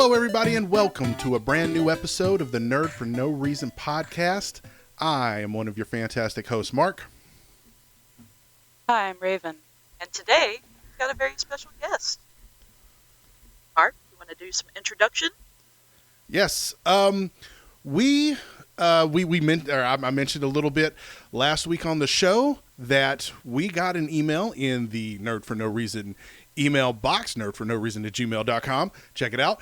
Hello, everybody, and welcome to a brand new episode of the Nerd for No Reason podcast. I am one of your fantastic hosts, Mark. Hi, I'm Raven, and today we've got a very special guest. Mark, you want to do some introduction? Yes, I mentioned a little bit last week on the show that we got an email in the Nerd for No Reason email box, nerdfornoreason@gmail.com. Check it out.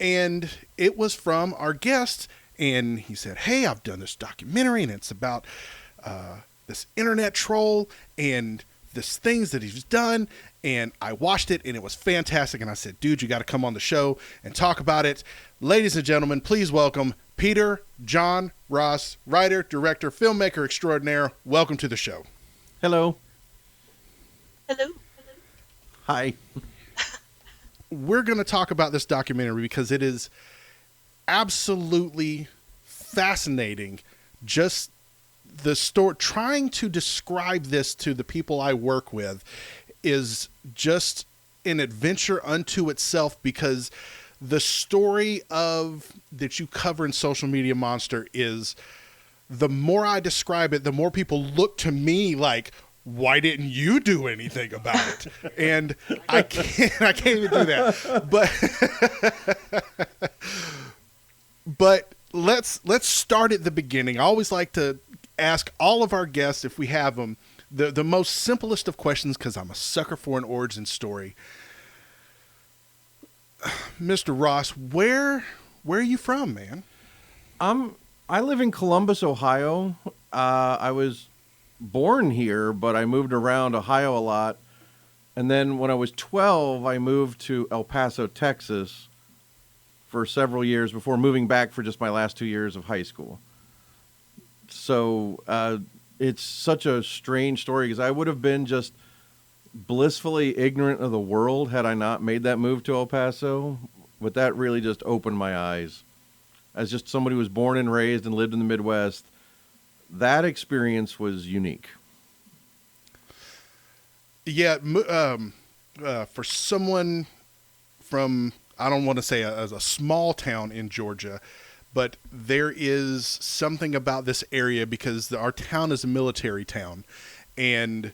And it was from our guest, and he said, hey, I've done this documentary, and it's about this internet troll and this things that he's done, and I watched it, and it was fantastic, and I said, dude, you got to come on the show and talk about it. Ladies and gentlemen, please welcome Peter John Ross, writer, director, filmmaker extraordinaire. Welcome to the show. Hello. Hello. Hi. We're going to talk about this documentary because it is absolutely fascinating. Just the story, trying to describe this to the people I work with is just an adventure unto itself, because the story of that you cover in Social Media Monster is, the more I describe it, the more people look to me like, why didn't you do anything about it? And I can't even do that. But let's start at the beginning. I always like to ask all of our guests, if we have them, the most simplest of questions, because I'm a sucker for an origin story. Mr. Ross, where are you from, man? I live in Columbus, Ohio. I was born here, but I moved around Ohio a lot. And then when I was 12, I moved to El Paso, Texas for several years before moving back for just my last 2 years of high school. So it's such a strange story, because I would have been just blissfully ignorant of the world had I not made that move to El Paso. But that really just opened my eyes. As just somebody who was born and raised and lived in the Midwest, that experience was unique. Yeah, for someone from, I don't want to say a small town in Georgia, but there is something about this area, because our town is a military town, and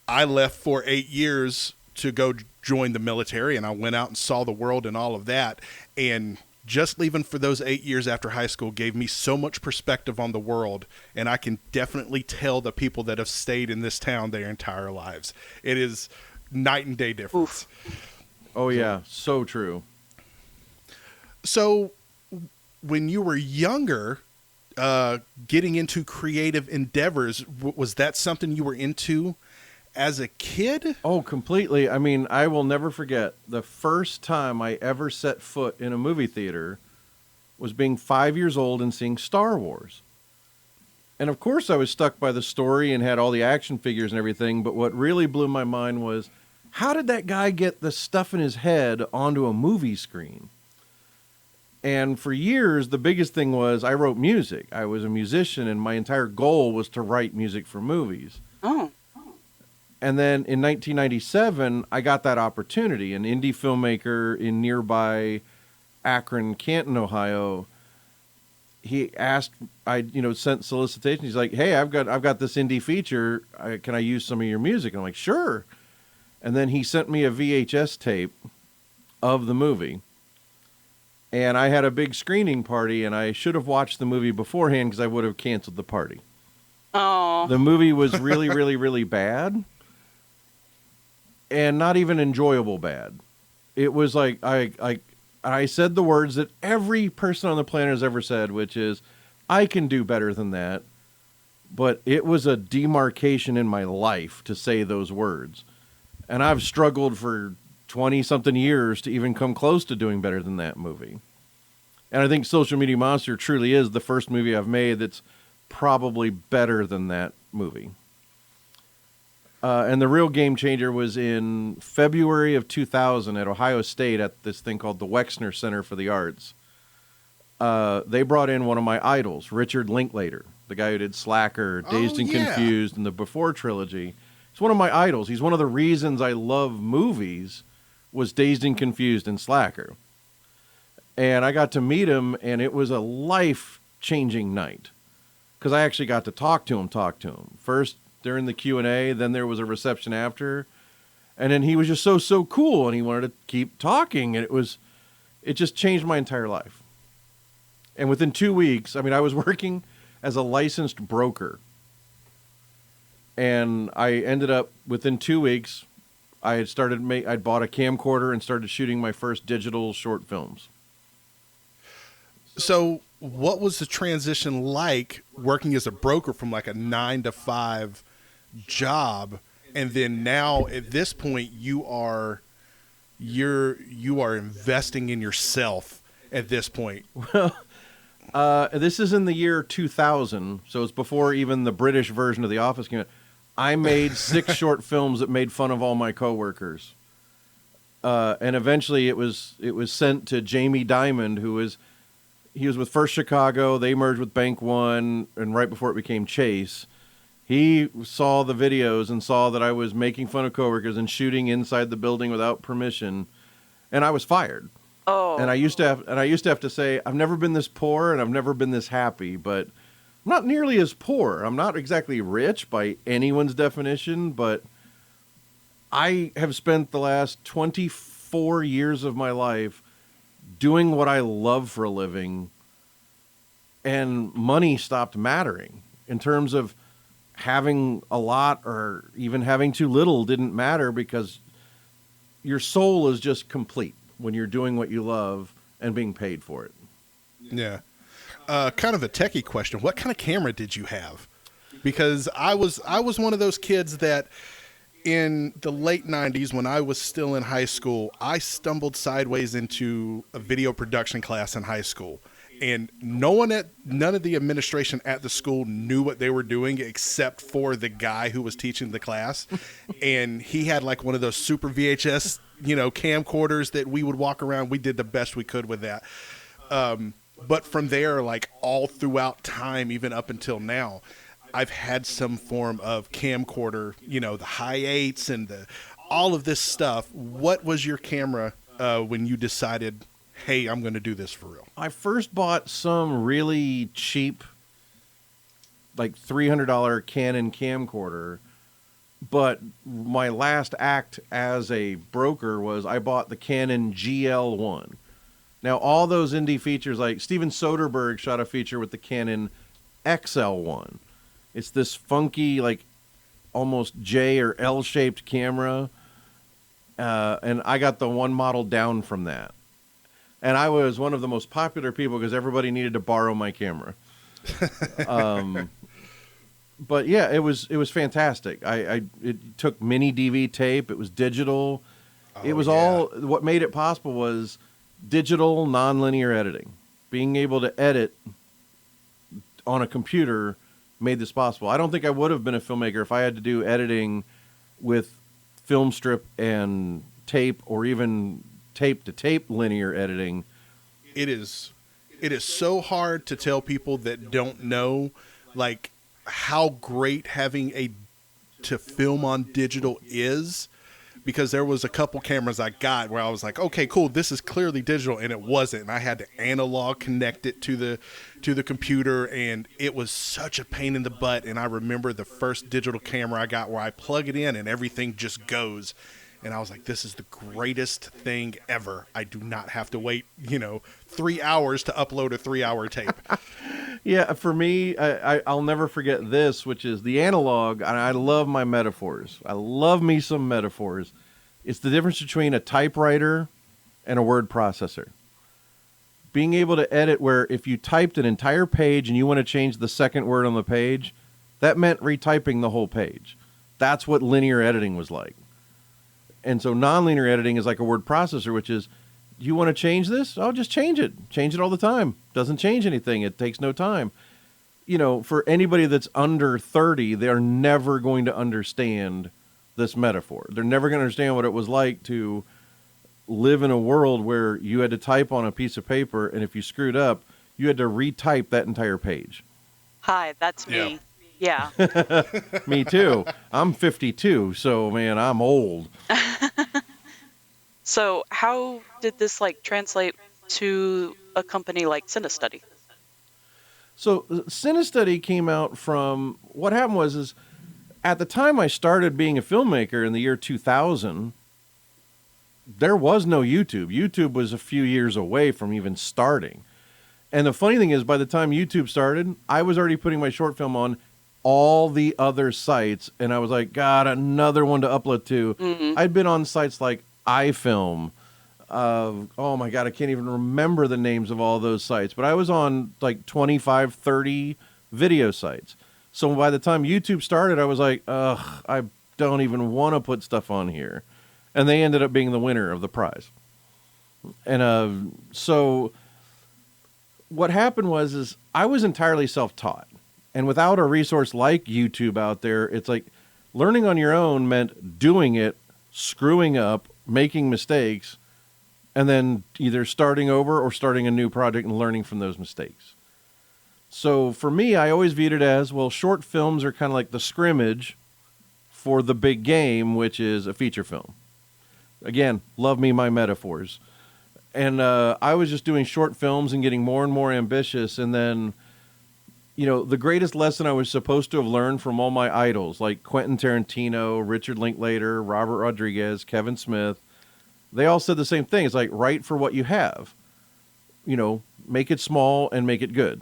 I left for 8 years to go join the military, and I went out and saw the world and all of that, and just leaving for those 8 years after high school gave me so much perspective on the world, and I can definitely tell the people that have stayed in this town their entire lives. It is night and day difference. Oof. Oh, yeah. So true. So when you were younger, getting into creative endeavors, was that something you were into as a kid? Oh, completely. I mean, I will never forget the first time I ever set foot in a movie theater was being 5 years old and seeing Star Wars. And of course I was stuck by the story and had all the action figures and everything, but what really blew my mind was, how did that guy get the stuff in his head onto a movie screen? And for years, the biggest thing was I wrote music. I was a musician, and my entire goal was to write music for movies. Oh. And then in 1997, I got that opportunity. An indie filmmaker in nearby Akron, Canton, Ohio, he asked, I sent solicitation. He's like, hey, I've got this indie feature. Can I use some of your music? And I'm like, sure. And then he sent me a VHS tape of the movie. And I had a big screening party, and I should have watched the movie beforehand, because I would have canceled the party. Oh. The movie was really, really, really bad. And not even enjoyable bad. It was like, I said the words that every person on the planet has ever said, which is, I can do better than that. But it was a demarcation in my life to say those words. And I've struggled for 20-something years to even come close to doing better than that movie. And I think Social Media Monster truly is the first movie I've made that's probably better than that movie. And the real game changer was in February of 2000 at Ohio State at this thing called the Wexner Center for the Arts. They brought in one of my idols, Richard Linklater, the guy who did Slacker, Dazed and Confused, and the Before trilogy. He's one of my idols. He's one of the reasons I love movies was Dazed and Confused and Slacker. And I got to meet him, and it was a life-changing night. Because I actually got to talk to him. First, during the Q&A, then there was a reception after. And then he was just so cool, and he wanted to keep talking. And it just changed my entire life. And within 2 weeks, I mean, I was working as a licensed broker. And I ended up, within 2 weeks, I'd bought a camcorder and started shooting my first digital short films. So what was the transition like working as a broker from like a 9-to-5 job, and then now at this point you are investing in yourself at this point? This is in the year 2000, so it's before even the British version of The Office came out. I made 6 short films that made fun of all my coworkers, and eventually it was sent to Jamie Dimond, he was with First Chicago. They merged with Bank One, and right before it became Chase, he saw the videos and saw that I was making fun of coworkers and shooting inside the building without permission, and I was fired. Oh. And I used to have to say, I've never been this poor and I've never been this happy, but I'm not nearly as poor. I'm not exactly rich by anyone's definition, but I have spent the last 24 years of my life doing what I love for a living, and money stopped mattering. In terms of having a lot or even having too little didn't matter, because your soul is just complete when you're doing what you love and being paid for it. Yeah. Kind of a techie question. What kind of camera did you have? Because I was one of those kids that in the late 90s, when I was still in high school, I stumbled sideways into a video production class in high school. And none of the administration at the school knew what they were doing except for the guy who was teaching the class. And he had like one of those super VHS, camcorders that we would walk around. We did the best we could with that. But from there, like all throughout time, even up until now, I've had some form of camcorder, the high 8s and all of this stuff. What was your camera when you decided, hey, I'm going to do this for real? I first bought some really cheap, like $300 Canon camcorder, but my last act as a broker was I bought the Canon GL1. Now, all those indie features, like Steven Soderbergh shot a feature with the Canon XL1. It's this funky, like almost J or L-shaped camera, and I got the one model down from that. And I was one of the most popular people because everybody needed to borrow my camera. But yeah, it was fantastic. It took mini DV tape. It was digital. It was all, what made it possible was digital nonlinear editing. Being able to edit on a computer made this possible. I don't think I would have been a filmmaker if I had to do editing with film strip and tape, or even tape to tape linear editing. It is so hard to tell people that don't know, like, how great having to film on digital is, because there was a couple cameras I got where I was like, okay, cool, this is clearly digital, and it wasn't. And I had to analog connect it to the computer, and it was such a pain in the butt. And I remember the first digital camera I got where I plug it in and everything just goes. And I was like, this is the greatest thing ever. I do not have to wait, 3 hours to upload a 3-hour tape. Yeah, for me, I'll never forget this, which is the analog. And I love my metaphors. I love me some metaphors. It's the difference between a typewriter and a word processor. Being able to edit where if you typed an entire page and you want to change the second word on the page, that meant retyping the whole page. That's what linear editing was like. And so nonlinear editing is like a word processor, which is, you want to change this? Oh, just change it. Change it all the time. Doesn't change anything. It takes no time. For anybody that's under 30, they're never going to understand this metaphor. They're never going to understand what it was like to live in a world where you had to type on a piece of paper, and if you screwed up, you had to retype that entire page. Hi, that's me. Yeah. Me too. I'm 52, so man, I'm old. So how did this like translate to a company like CineStudy? So CineStudy came out from what happened was is at the time I started being a filmmaker in the year 2000, there was no YouTube. YouTube was a few years away from even starting. And the funny thing is, by the time YouTube started, I was already putting my short film on all the other sites, and I was like, God, another one to upload to. Mm-hmm. I'd been on sites like iFilm. Oh my God, I can't even remember the names of all those sites, but I was on like 25, 30 video sites. So by the time YouTube started, I was like, ugh, I don't even want to put stuff on here. And they ended up being the winner of the prize. And so what happened was is I was entirely self-taught. And without a resource like YouTube out there, it's like learning on your own meant doing it, screwing up, making mistakes, and then either starting over or starting a new project and learning from those mistakes. So for me, I always viewed it as, well, short films are kind of like the scrimmage for the big game, which is a feature film. Again, love me my metaphors. And I was just doing short films and getting more and more ambitious. And then, the greatest lesson I was supposed to have learned from all my idols, like Quentin Tarantino, Richard Linklater, Robert Rodriguez, Kevin Smith, they all said the same thing. It's like, write for what you have. Make it small and make it good.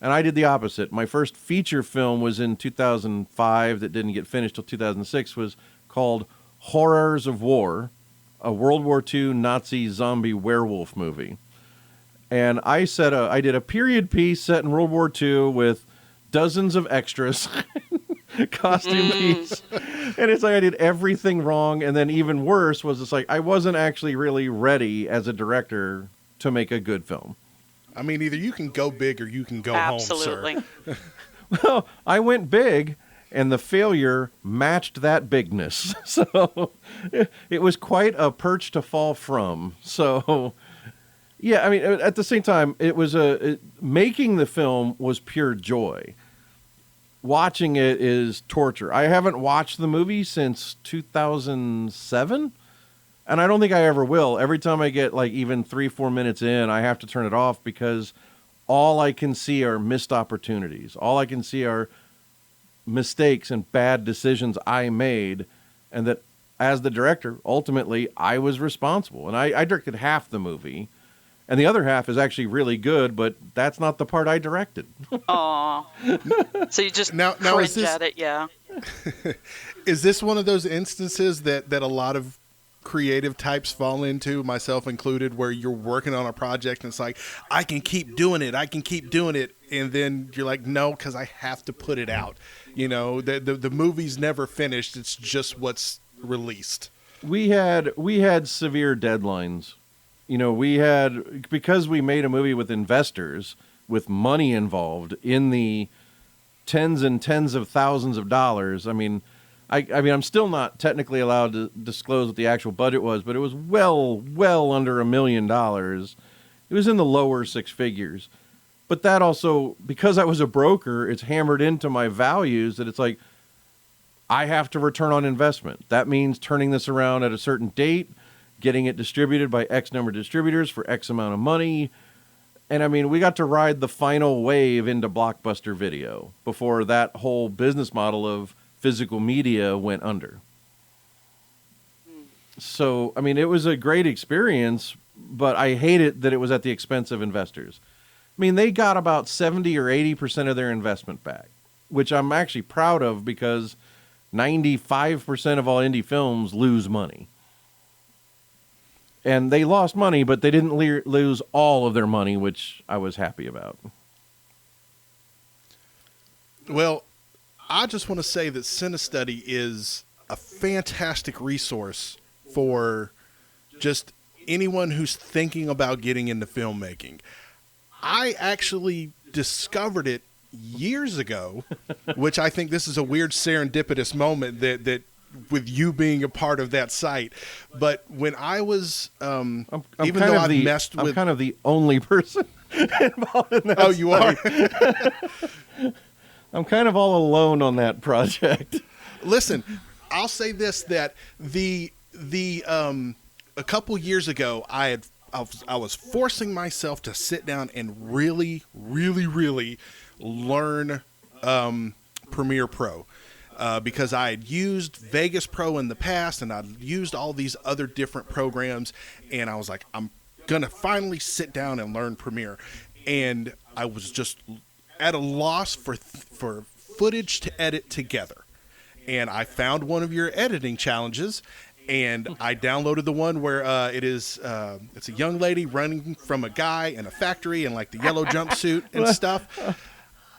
And I did the opposite. My first feature film was in 2005 that didn't get finished till 2006, was called Horrors of War, a World War II Nazi zombie werewolf movie. And I did a period piece set in World War II with dozens of extras, costume piece. And it's like I did everything wrong. And then even worse was it's like I wasn't actually really ready as a director to make a good film. I mean, either you can go big or you can go Absolutely. home, sir. Well, I went big, and the failure matched that bigness. So it was quite a perch to fall from. So, yeah, I mean, at the same time, it was making the film was pure joy. Watching it is torture. I haven't watched the movie since 2007. And I don't think I ever will. Every time I get like even 3-4 minutes in, I have to turn it off because all I can see are missed opportunities. All I can see are mistakes and bad decisions I made, and that as the director, ultimately, I was responsible. And I directed half the movie, and the other half is actually really good, but that's not the part I directed. Aw. So you just Now cringe is this- at it, yeah. Is this one of those instances that a lot of creative types fall into, myself included, where you're working on a project and it's like, I can keep doing it, and then you're like, no, because I have to put it out. The movie's never finished, it's just what's released. We had severe deadlines. Because we made a movie with investors, with money involved in the tens and tens of thousands of dollars. I mean, I'm still not technically allowed to disclose what the actual budget was, but it was well under $1 million. It was in the lower six figures. But that also, because I was a broker, it's hammered into my values that it's like, I have to return on investment. That means turning this around at a certain date, getting it distributed by X number of distributors for X amount of money. And I mean, we got to ride the final wave into Blockbuster Video before that whole business model of physical media went under. So, I mean, it was a great experience, but I hate it that it was at the expense of investors. I mean, they got about 70 or 80% of their investment back, which I'm actually proud of because 95% of all indie films lose money. And they lost money, but they didn't lose all of their money, which I was happy about. Well, I just want to say that CineStudy is a fantastic resource for just anyone who's thinking about getting into filmmaking. I actually discovered it years ago, which I think this is a weird serendipitous moment that with you being a part of that site. But when I was, I'm even though I've messed with... I'm kind of the only person involved in that Oh, you are? I'm kind of all alone on that project. Listen, I'll say this, that the a couple years ago, I was forcing myself to sit down and really, really, really learn Premiere Pro. Because I had used Vegas Pro in the past, and I'd used all these other different programs, and I was like, I'm gonna finally sit down and learn Premiere. And I was just at a loss for footage to edit together. And I found one of your editing challenges, and I downloaded the one where it's a young lady running from a guy in a factory in like the yellow jumpsuit and stuff.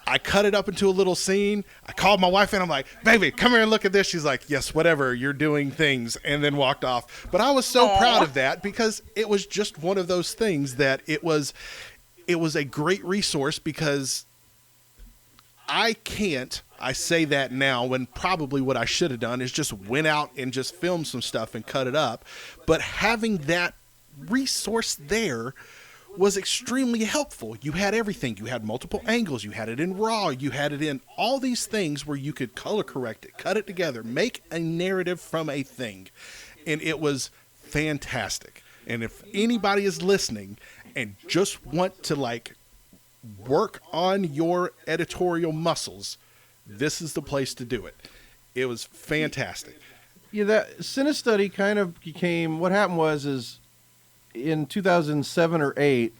I cut it up into a little scene. I called my wife and I'm like, baby, come here and look at this. She's like, yes, whatever, you're doing things, and then walked off. But I was so proud of that because it was just one of those things that it was a great resource, because I say that now when probably what I should have done is just went out and just filmed some stuff and cut it up. But having that resource there was extremely helpful. You had everything. You had multiple angles. You had it in RAW. You had it in all these things where you could color correct it, cut it together, make a narrative from a thing. And it was fantastic. And if anybody is listening and just want to like work on your editorial muscles, this is the place to do it. It was fantastic. Yeah, that CineStudy kind of became, what happened was in 2007 or 8,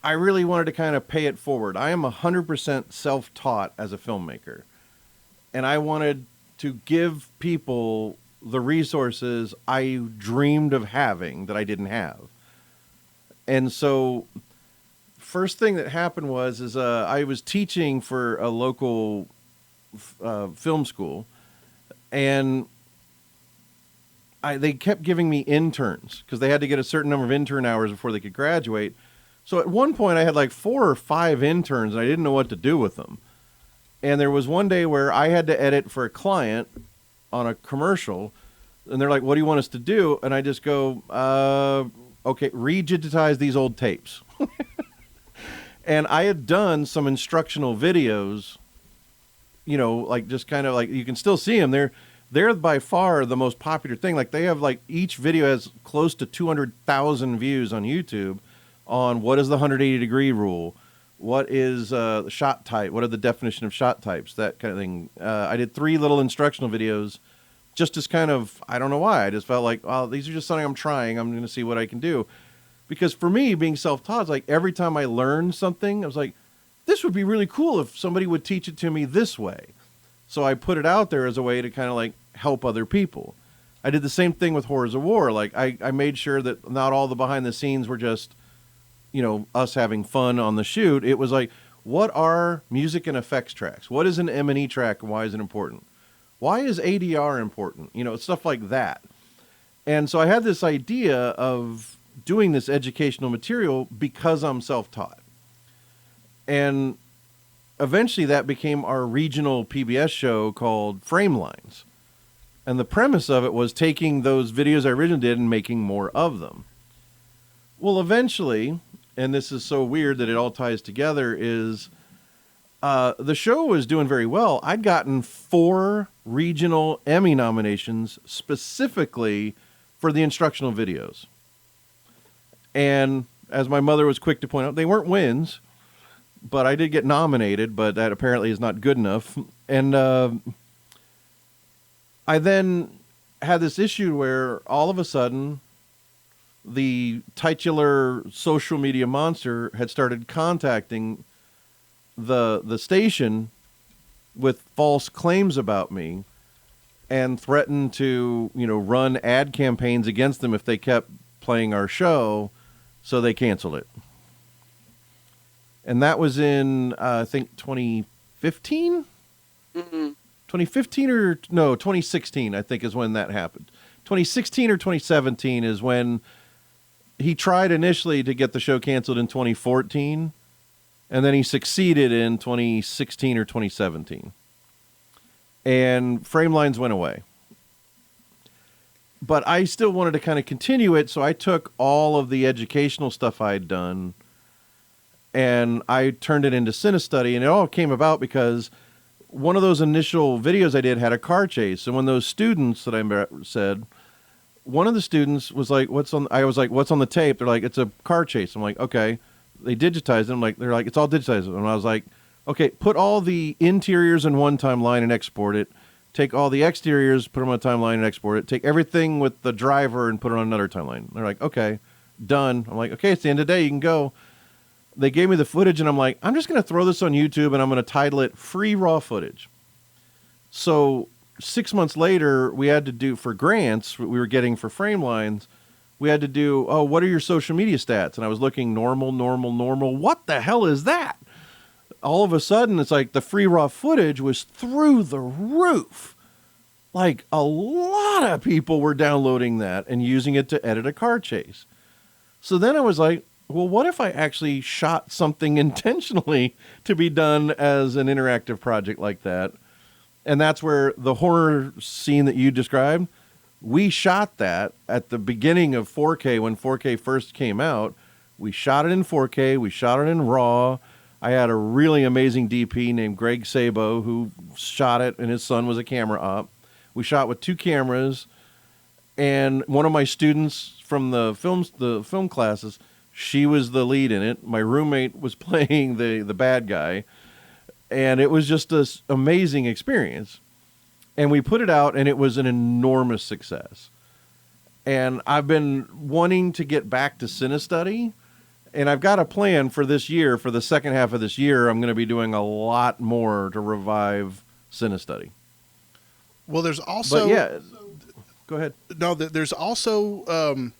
I really wanted to kind of pay it forward. I am 100% self-taught as a filmmaker, and I wanted to give people the resources I dreamed of having that I didn't have. And so first thing that happened was I was teaching for a local film school, and they kept giving me interns because they had to get a certain number of intern hours before they could graduate. So at one point I had like 4 or 5 interns and I didn't know what to do with them. And there was one day where I had to edit for a client on a commercial, and they're like, what do you want us to do? And I just go, okay, redigitize these old tapes. And I had done some instructional videos, you know, like just kind of like, you can still see them. They're by far the most popular thing. Like they have like, each video has close to 200,000 views on YouTube on what is the 180 degree rule, what is the shot type, what are the definition of shot types, that kind of thing. I did 3 little instructional videos just as kind of, I don't know why, I just felt like, well, these are just something I'm trying, I'm going to see what I can do. Because for me, being self-taught, it's like every time I learned something, I was like, this would be really cool if somebody would teach it to me this way. So I put it out there as a way to kind of like help other people. I did the same thing with Horrors of War. Like I made sure that not all the behind the scenes were just, you know, us having fun on the shoot. It was like, what are music and effects tracks? What is an M&E track and why is it important? Why is ADR important? You know, stuff like that. And so I had this idea of doing this educational material because I'm self-taught. And eventually that became our regional PBS show called Frame Lines. And the premise of it was taking those videos I originally did and making more of them. Well, eventually, and this is so weird that it all ties together, is the show was doing very well. I'd gotten 4 regional Emmy nominations specifically for the instructional videos. And as my mother was quick to point out, they weren't wins, but I did get nominated, but that apparently is not good enough. And I then had this issue where all of a sudden the titular social media monster had started contacting the station with false claims about me and threatened to, you know, run ad campaigns against them if they kept playing our show. So they canceled it. And that was in, I think, 2015? Mm-hmm. 2015 or, no, 2016, I think, is when that happened. 2016 or 2017 is when he tried initially to get the show canceled in 2014, and then he succeeded in 2016 or 2017. And Frame Lines went away. But I still wanted to kind of continue it, so I took all of the educational stuff I'd done and I turned it into CineStudy, and it all came about because one of those initial videos I did had a car chase, and when those students that I said, one of the students was like, I was like, what's on the tape? They're like, it's a car chase. I'm like, okay. They digitized it. They're like, it's all digitized. And I was like, okay, put all the interiors in one timeline and export it. Take all the exteriors, put them on a timeline and export it. Take everything with the driver and put it on another timeline. They're like, okay, done. I'm like, okay, it's the end of the day. You can go. They gave me the footage, and I'm like, I'm just going to throw this on YouTube, and I'm going to title it Free Raw Footage. So 6 months later, we had to do, for grants we were getting for frame lines, we had to do, oh, what are your social media stats? And I was looking normal. What the hell is that? All of a sudden, it's like the free raw footage was through the roof. Like, a lot of people were downloading that and using it to edit a car chase. So then I was like, well, what if I actually shot something intentionally to be done as an interactive project like that? And that's where the horror scene that you described, we shot that at the beginning of 4K when 4K first came out. We shot it in 4K. We shot it in RAW. I had a really amazing DP named Greg Sabo who shot it, and his son was a camera op. We shot with 2 cameras, and one of my students from the film classes, she was the lead in it. My roommate was playing the bad guy, and it was just this amazing experience. And we put it out, and it was an enormous success. And I've been wanting to get back to Cinestudy. And I've got a plan for this year, for the second half of this year, I'm going to be doing a lot more to revive Cinestudy. Well, there's also... But yeah, go ahead. No, there's also...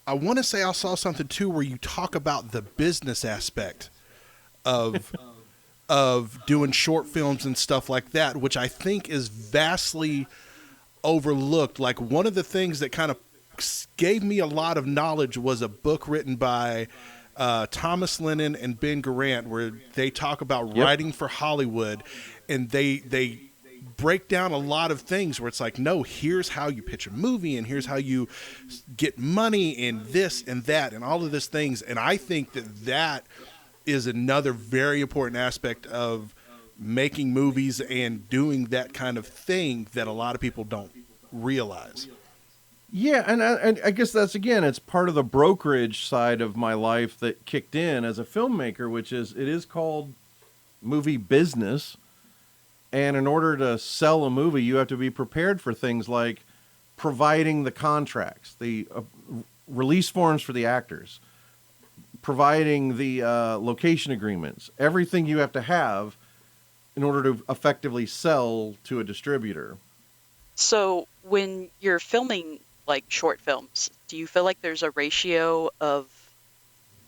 I want to say I saw something, too, where you talk about the business aspect of doing short films and stuff like that, which I think is vastly overlooked. Like, one of the things that kind of gave me a lot of knowledge was a book written by Thomas Lennon and Ben Garant, where they talk about writing for Hollywood, and they break down a lot of things where it's like, no, here's how you pitch a movie, and here's how you get money, and this and that, and all of these things. And I think that is another very important aspect of making movies and doing that kind of thing that a lot of people don't realize. Yeah, and I guess that's, again, it's part of the brokerage side of my life that kicked in as a filmmaker, which is, it is called movie business. And in order to sell a movie, you have to be prepared for things like providing the contracts, the release forms for the actors, providing the location agreements, everything you have to have in order to effectively sell to a distributor. So when you're filming like short films, do you feel like there's a ratio of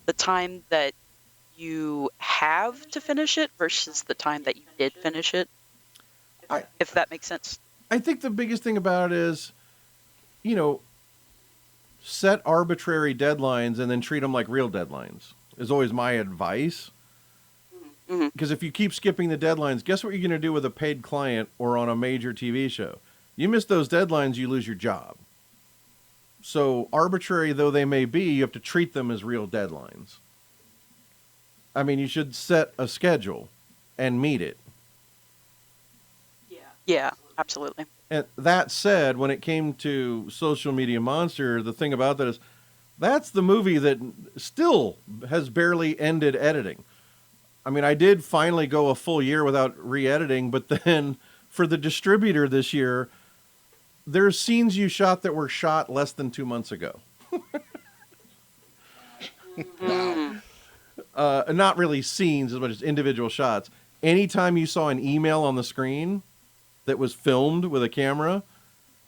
the time that you have to finish it versus the time that you did finish it? If that makes sense. I think the biggest thing about it is, set arbitrary deadlines and then treat them like real deadlines is always my advice. Because if you keep skipping the deadlines, guess what you're going to do with a paid client or on a major TV show? You miss those deadlines, you lose your job. So arbitrary though they may be, you have to treat them as real deadlines. I mean, you should set a schedule and meet it. Yeah, absolutely. And that said, when it came to Social Media Monster, the thing about that is that's the movie that still has barely ended editing. I mean, I did finally go a full year without re-editing, but then for the distributor this year, there's scenes you shot that were shot less than 2 months ago. Wow. Not really scenes as much as individual shots. Anytime you saw an email on the screen that was filmed with a camera,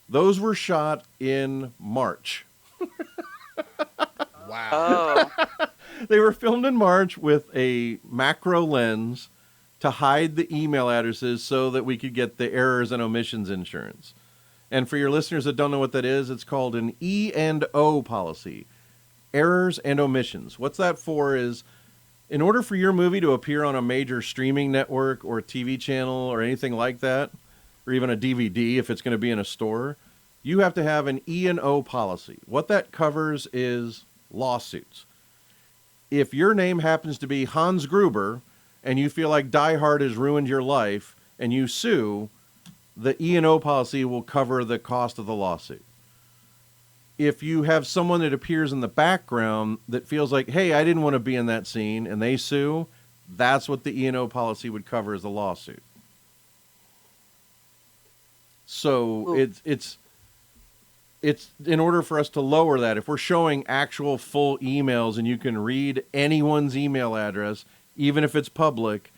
those were shot in March. Wow. Oh. They were filmed in March with a macro lens to hide the email addresses so that we could get the errors and omissions insurance. And for your listeners that don't know what that is, it's called an E&O policy, errors and omissions. What's that for is, in order for your movie to appear on a major streaming network or TV channel or anything like that, or even a DVD if it's going to be in a store, you have to have an E&O policy. What that covers is lawsuits. If your name happens to be Hans Gruber and you feel like Die Hard has ruined your life and you sue, the E&O policy will cover the cost of the lawsuit. if you have someone that appears in the background that feels like, hey, I didn't want to be in that scene, and they sue, that's what the E&O policy would cover as a lawsuit. So Ooh. it's in order for us to lower that, if we're showing actual full emails and you can read anyone's email address, even if it's public,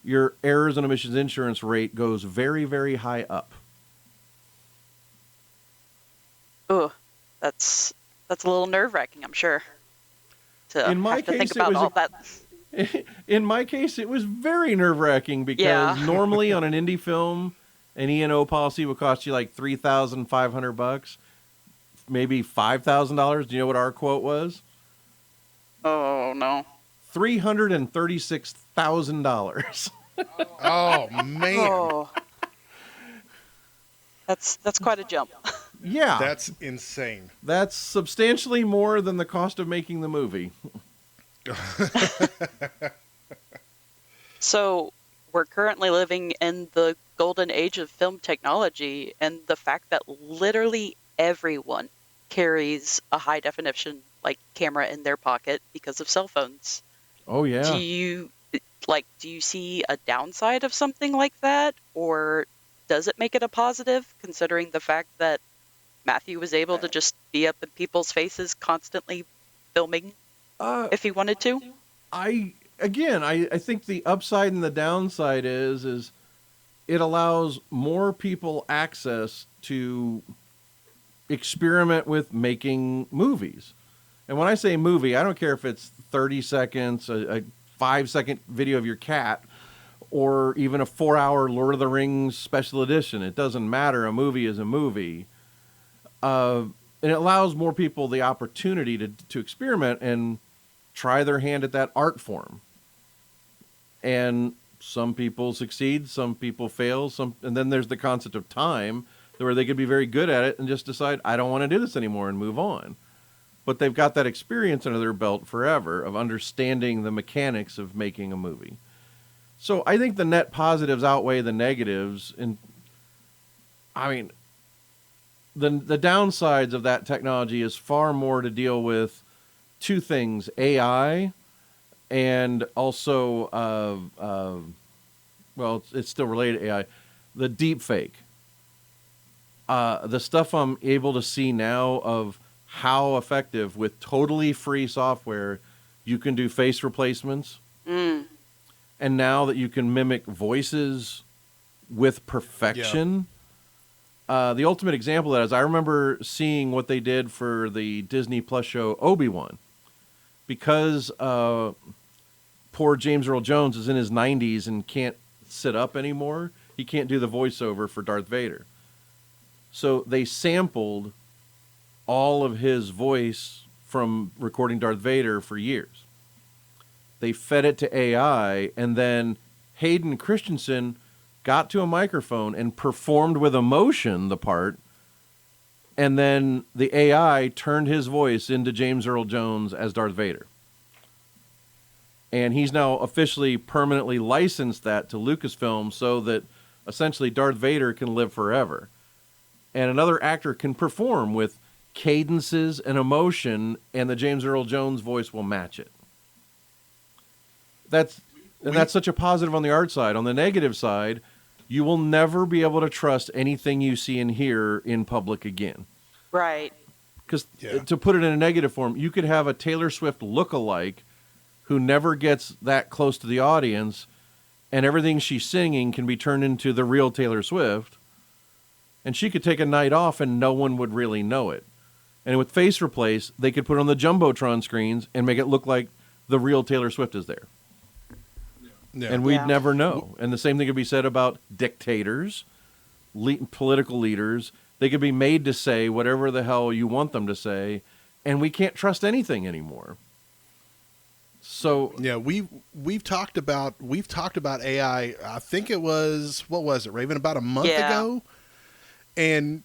your errors and omissions insurance rate goes very, very high up. Oh, that's a little nerve-wracking, I'm sure. To In my have to think case, about all that. In my case, it was very nerve-wracking because Yeah. normally on an indie film, an E&O policy would cost you like $3,500, maybe $5,000. Do you know what our quote was? Oh no. $336,000. Oh man, Oh, that's quite a jump. Yeah, that's insane. that's substantially more than the cost of making the movie. So we're currently living in the golden age of film technology, and the fact that literally everyone carries a high definition like camera in their pocket because of cell phones. Oh yeah. Do you see a downside of something like that, or does it make it a positive considering the fact that Matthew was able to just be up in people's faces constantly filming if he wanted to? I think the upside and the downside is it allows more people access to experiment with making movies. And when I say movie, I don't care if it's 30 seconds, a 5-second video of your cat, or even a 4-hour Lord of the Rings special edition. It doesn't matter. A movie is a movie. And it allows more people the opportunity to experiment and try their hand at that art form. And some people succeed, some people fail, and then there's the concept of time, where they could be very good at it and just decide, I don't want to do this anymore, and move on. But they've got that experience under their belt forever of understanding the mechanics of making a movie. So I think the net positives outweigh the negatives. And I mean, the downsides of that technology is far more to deal with two things: AI, and also, well, it's still related to AI, the deep fake. The stuff I'm able to see now of how effective with totally free software you can do face replacements. Mm. And now that you can mimic voices with perfection. Yeah. The ultimate example of that is I remember seeing what they did for the Disney Plus show Obi-Wan. Because poor James Earl Jones is in his 90s and can't sit up anymore, he can't do the voiceover for Darth Vader. So they sampled all of his voice from recording Darth Vader for years. They fed it to AI, and then Hayden Christensen got to a microphone and performed with emotion the part, and then the AI turned his voice into James Earl Jones as Darth Vader. And he's now officially permanently licensed that to Lucasfilm so that essentially Darth Vader can live forever. And another actor can perform with cadences and emotion, and the James Earl Jones voice will match it. That's such a positive on the art side. On the negative side, you will never be able to trust anything you see and hear in public again. Right. Because to put it in a negative form, you could have a Taylor Swift look-alike who never gets that close to the audience, and everything she's singing can be turned into the real Taylor Swift, and she could take a night off and no one would really know it. And with Face Replace, they could put it on the Jumbotron screens and make it look like the real Taylor Swift is there. Yeah. And we'd never know. And the same thing could be said about dictators, political leaders. They could be made to say whatever the hell you want them to say, and we can't trust anything anymore. So yeah, we've talked about AI. I think it was, what was it, Raven, about a month ago, and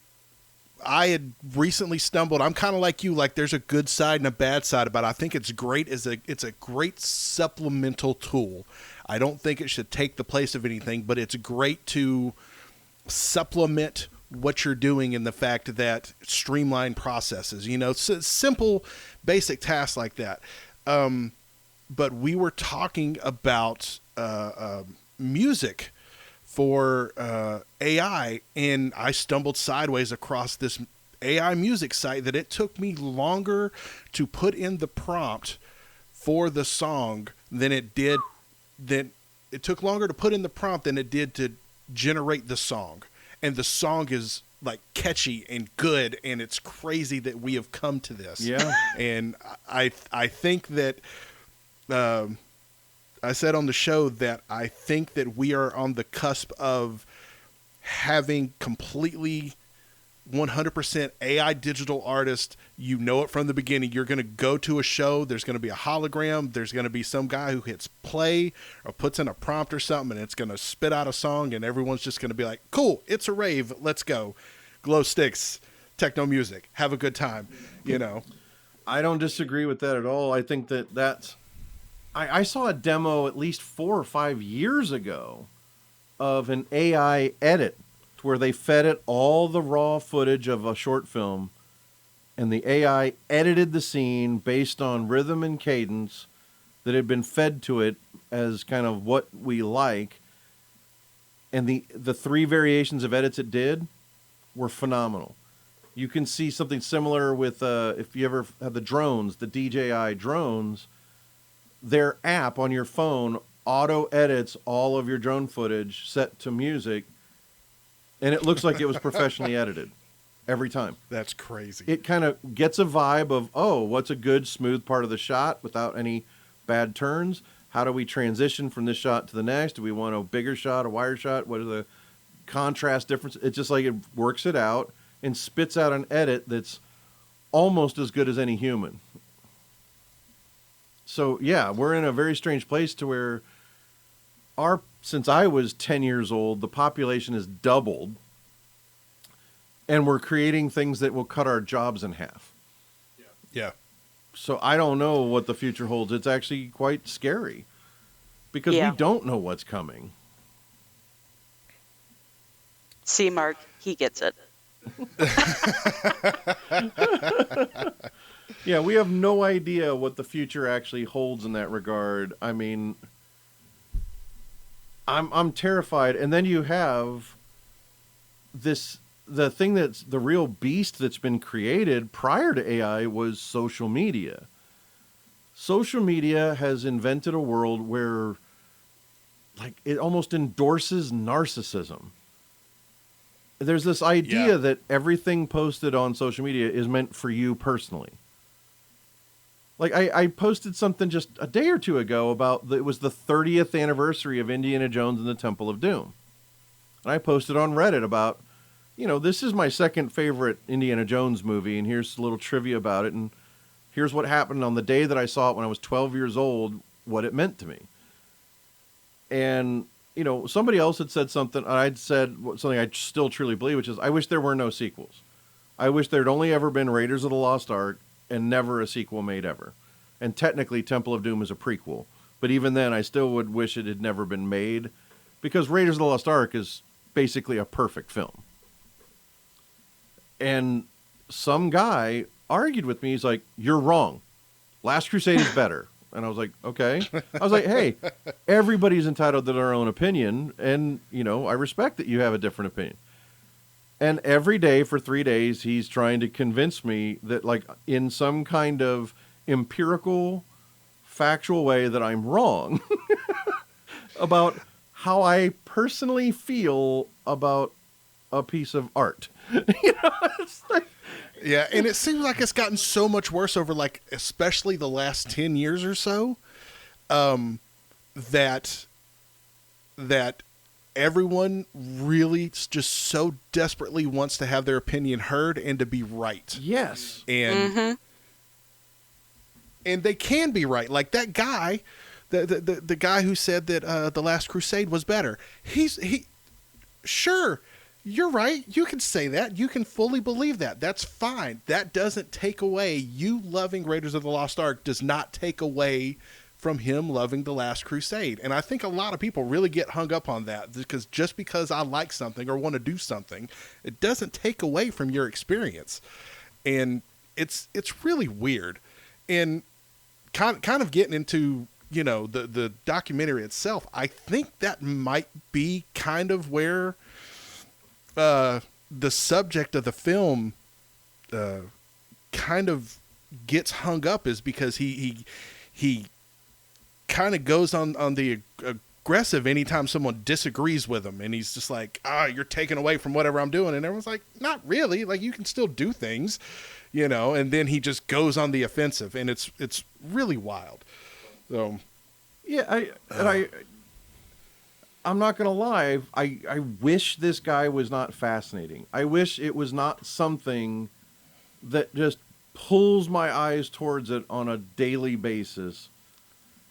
I had recently stumbled. I'm kind of like you, like there's a good side and a bad side about it. I think it's great it's a great supplemental tool. I don't think it should take the place of anything, but it's great to supplement what you're doing and the fact that streamlined processes, simple, basic tasks like that. But we were talking about music for AI, and I stumbled sideways across this AI music site that it took me longer to put in the prompt for the song than it took longer to put in the prompt than it did to generate the song. And the song is like catchy and good, and it's crazy that we have come to this. Yeah. And I think that I said on the show that I think that we are on the cusp of having completely 100% AI digital artist. You know it from the beginning. You're going to go to a show. There's going to be a hologram. There's going to be some guy who hits play or puts in a prompt or something, and it's going to spit out a song, and everyone's just going to be like, cool, it's a rave. Let's go. Glow sticks, techno music. Have a good time, I don't disagree with that at all. I think that's... I saw a demo at least 4 or 5 years ago of an AI edit where they fed it all the raw footage of a short film, and the AI edited the scene based on rhythm and cadence that had been fed to it as kind of what we like. And the 3 variations of edits it did were phenomenal. You can see something similar with, if you ever have the drones, the DJI drones, their app on your phone auto edits all of your drone footage set to music, and it looks like it was professionally edited every time. That's crazy. It kind of gets a vibe of, what's a good smooth part of the shot without any bad turns? How do we transition from this shot to the next? Do we want a bigger shot, a wider shot? What are the contrast differences? It's just like it works it out and spits out an edit that's almost as good as any human. So, yeah, we're in a very strange place to where since I was 10 years old, the population has doubled, and we're creating things that will cut our jobs in half. Yeah. So I don't know what the future holds. It's actually quite scary because we don't know what's coming. See, Mark, he gets it. Yeah, we have no idea what the future actually holds in that regard. I mean, I'm terrified. And then you have the thing that's the real beast that's been created prior to AI was social media. Social media has invented a world where it almost endorses narcissism. There's this idea that everything posted on social media is meant for you personally. I posted something just a day or two ago about it was the 30th anniversary of Indiana Jones and the Temple of Doom. And I posted on Reddit about, this is my second favorite Indiana Jones movie, and here's a little trivia about it, and here's what happened on the day that I saw it when I was 12 years old, what it meant to me. And, somebody else had said something, and I'd said something I still truly believe, which is, I wish there were no sequels. I wish there'd only ever been Raiders of the Lost Ark, and never a sequel made ever. And technically, Temple of Doom is a prequel. But even then, I still would wish it had never been made, because Raiders of the Lost Ark is basically a perfect film. And some guy argued with me. He's like, you're wrong. Last Crusade is better. And I was like, okay. I was like, hey, everybody's entitled to their own opinion. And, I respect that you have a different opinion. And every day for 3 days, he's trying to convince me that, in some kind of empirical, factual way, that I'm wrong about how I personally feel about a piece of art. It's like... Yeah, and it seems like it's gotten so much worse over, especially the last 10 years or so, that everyone really just so desperately wants to have their opinion heard and to be right. Yes. And and they can be right. Like that guy, the guy who said that The Last Crusade was better. Sure, you're right. You can say that. You can fully believe that. That's fine. That doesn't take away you loving Raiders of the Lost Ark does not take away from him loving The Last Crusade. And I think a lot of people really get hung up on that, because just because I like something or want to do something, it doesn't take away from your experience. And it's really weird. And kind of getting into, you know, the documentary itself, I think that might be kind of where the subject of the film kind of gets hung up, is because he kind of goes on the aggressive anytime someone disagrees with him, and he's just like, you're taking away from whatever I'm doing, and everyone's like, not really, like, you can still do things, you know. And then he just goes on the offensive, and it's really wild. So yeah, I'm not gonna lie, I wish this guy was not fascinating. I wish it was not something that just pulls my eyes towards it on a daily basis,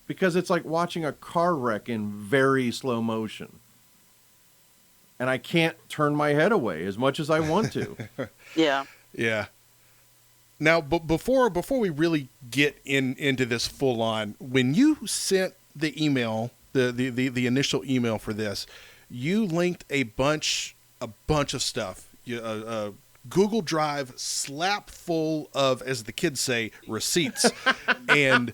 because it's like watching a car wreck in very slow motion, and I can't turn my head away as much as I want to. Yeah. Yeah. Now, but before we really get into this full on, when you sent the email, the initial email for this, you linked a bunch of stuff. Google Drive slap full of, as the kids say, receipts. And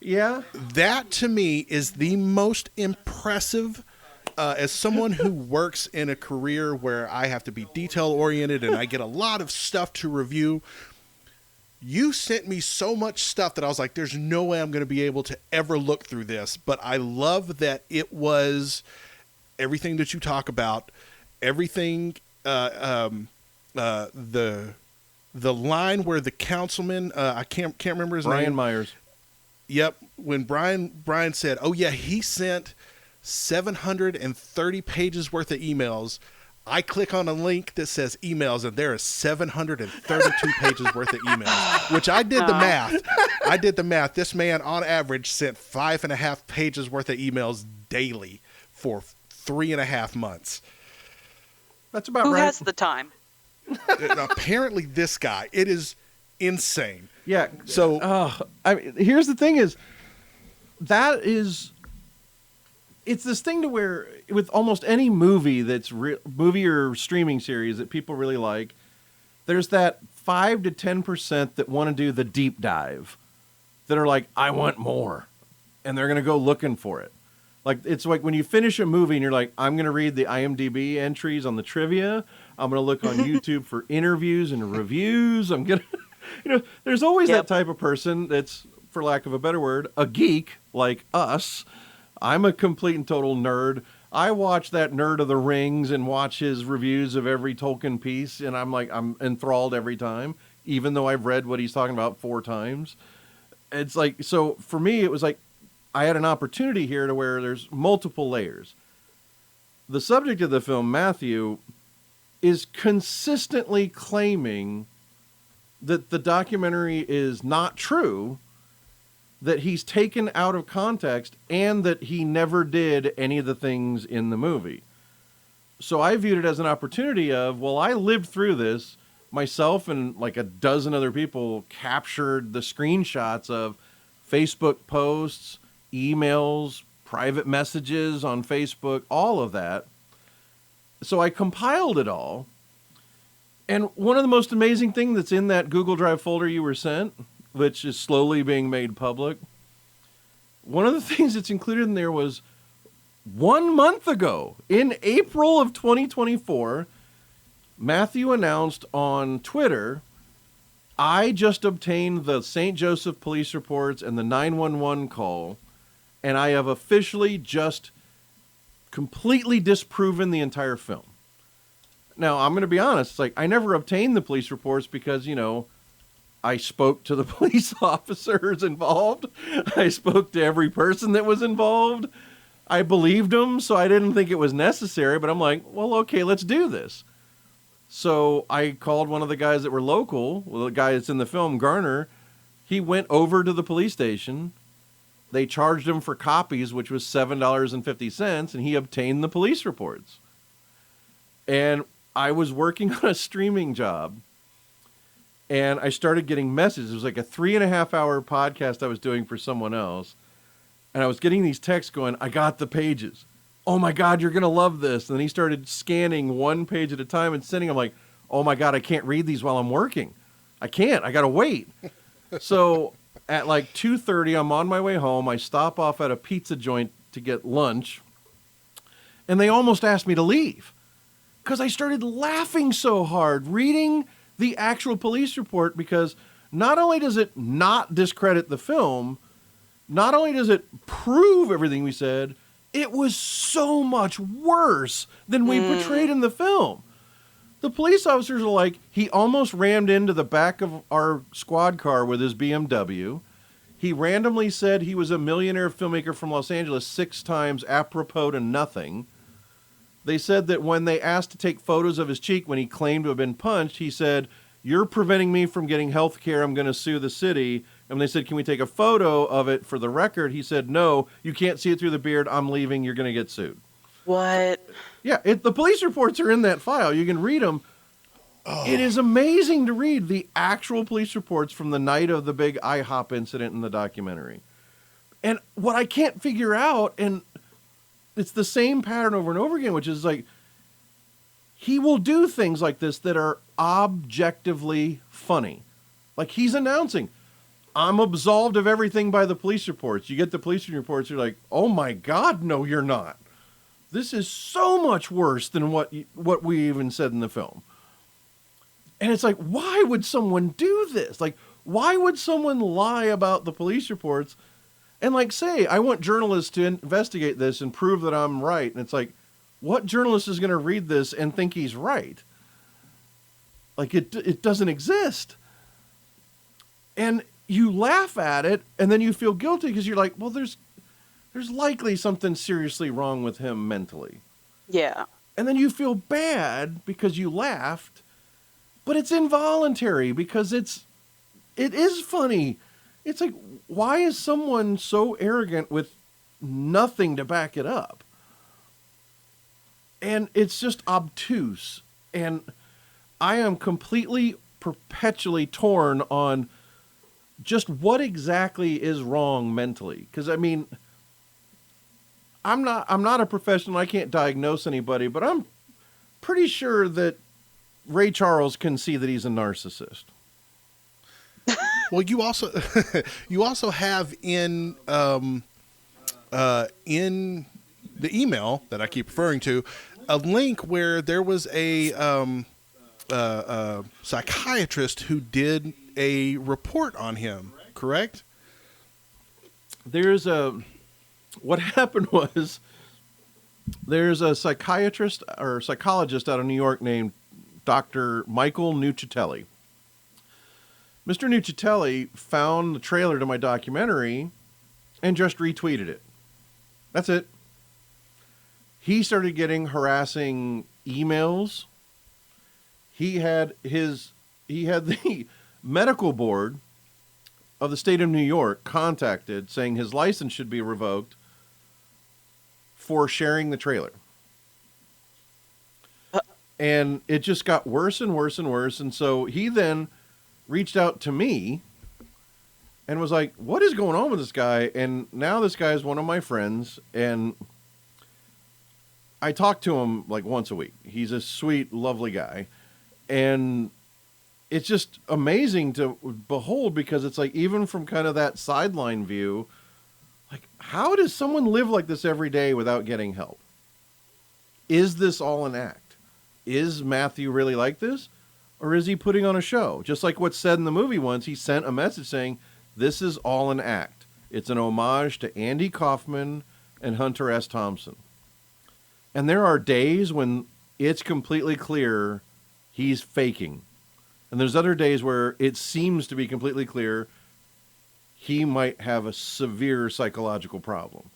Yeah. that to me is the most impressive. As someone who works in a career where I have to be detail oriented and I get a lot of stuff to review, you sent me so much stuff that I was like, there's no way I'm going to be able to ever look through this. But I love that it was everything that you talk about, everything, the line where the councilman, I can't remember his name. Brian Myers. Yep. When Brian said, oh yeah, he sent 730 pages worth of emails. I click on a link that says emails, and there is 732 pages worth of emails, which I did the math. This man on average sent 5.5 pages worth of emails daily for 3.5 months. That's about Who right. has the time? Apparently this guy, it is insane. Yeah. So here's the thing is, it's this thing to where with almost any movie that's movie or streaming series that people really like, there's that 5 to 10% that want to do the deep dive, that are like, I want more, and they're going to go looking for it. Like, it's like when you finish a movie and you're like, I'm going to read the IMDb entries on the trivia. I'm going to look on YouTube for interviews and reviews. I'm going to, there's always that type of person that's, for lack of a better word, a geek like us. I'm a complete and total nerd. I watch that Nerd of the Rings and watch his reviews of every Tolkien piece, and I'm enthralled every time, even though I've read what he's talking about 4 times. It's like, so for me, it was like, I had an opportunity here to where there's multiple layers. The subject of the film, Matthew, is consistently claiming that the documentary is not true, that he's taken out of context, and that he never did any of the things in the movie. So I viewed it as an opportunity of, well, I lived through this. Myself and like a dozen other people captured the screenshots of Facebook posts, emails, private messages on Facebook, all of that. So I compiled it all. And one of the most amazing things that's in that Google Drive folder you were sent, which is slowly being made public, one of the things that's included in there was 1 month ago, in April of 2024, Matthew announced on Twitter, I just obtained the St. Joseph police reports and the 911 call, and I have officially just completely disproven the entire film. Now, I'm going to be honest, it's like, I never obtained the police reports because, I spoke to the police officers involved. I spoke to every person that was involved. I believed them, so I didn't think it was necessary, but I'm like, well, okay, let's do this. So I called one of the guys that were local, the guy that's in the film, Garner. He went over to the police station. They charged him for copies, which was $7.50, and he obtained the police reports. And I was working on a streaming job, and I started getting messages. It was like a 3.5-hour podcast I was doing for someone else. And I was getting these texts going, I got the pages. Oh my God, you're going to love this. And then he started scanning one page at a time and sending them like, oh my God, I can't read these while I'm working. I can't. I got to wait. So at like 2:30, I'm on my way home. I stop off at a pizza joint to get lunch. And they almost asked me to leave because I started laughing so hard reading the actual police report, because not only does it not discredit the film, not only does it prove everything we said, it was so much worse than we portrayed in the film. The police officers are like, he almost rammed into the back of our squad car with his BMW. He randomly said he was a millionaire filmmaker from Los Angeles 6 times apropos to nothing. They said that when they asked to take photos of his cheek when he claimed to have been punched, he said, you're preventing me from getting health care. I'm going to sue the city. And when they said, can we take a photo of it for the record? He said, no, you can't see it through the beard. I'm leaving. You're going to get sued. What? Yeah, the police reports are in that file. You can read them. Oh. It is amazing to read the actual police reports from the night of the big IHOP incident in the documentary. And what I can't figure out, and it's the same pattern over and over again, which is like, he will do things like this that are objectively funny. Like he's announcing, I'm absolved of everything by the police reports. You get the police reports, you're like, oh my God, no, you're not. This is so much worse than what we even said in the film. And it's like, why would someone do this? Like, why would someone lie about the police reports and like say, I want journalists to investigate this and prove that I'm right? And it's like, what journalist is going to read this and think he's right? Like it doesn't exist. And you laugh at it and then you feel guilty because you're like, well, there's likely something seriously wrong with him mentally. Yeah. And then you feel bad because you laughed, but it's involuntary because it is funny. It's like, why is someone so arrogant with nothing to back it up? And it's just obtuse. And I am completely, perpetually torn on just what exactly is wrong mentally. Because, I mean, I'm not a professional. I can't diagnose anybody, but I'm pretty sure that Ray Charles can see that he's a narcissist. Well, you also have in the email that I keep referring to a link where there was a psychiatrist who did a report on him, correct? What happened was there's a psychiatrist or psychologist out of New York named Dr. Michael Nuccitelli. Mr. Nuccitelli found the trailer to my documentary and just retweeted it. That's it. He started getting harassing emails. He had the medical board of the state of New York contacted saying his license should be revoked for sharing the trailer. And it just got worse and worse and worse. And so he then reached out to me and was like, what is going on with this guy? And now this guy is one of my friends, and I talk to him like once a week. He's a sweet, lovely guy. And it's just amazing to behold, because it's like, even from kind of that sideline view, like, how does someone live like this every day without getting help? Is this all an act? Is Matthew really like this? Or is he putting on a show? Just like what's said in the movie once, he sent a message saying, this is all an act. It's an homage to Andy Kaufman and Hunter S. Thompson. And there are days when it's completely clear he's faking. And there's other days where it seems to be completely clear he might have a severe psychological problem.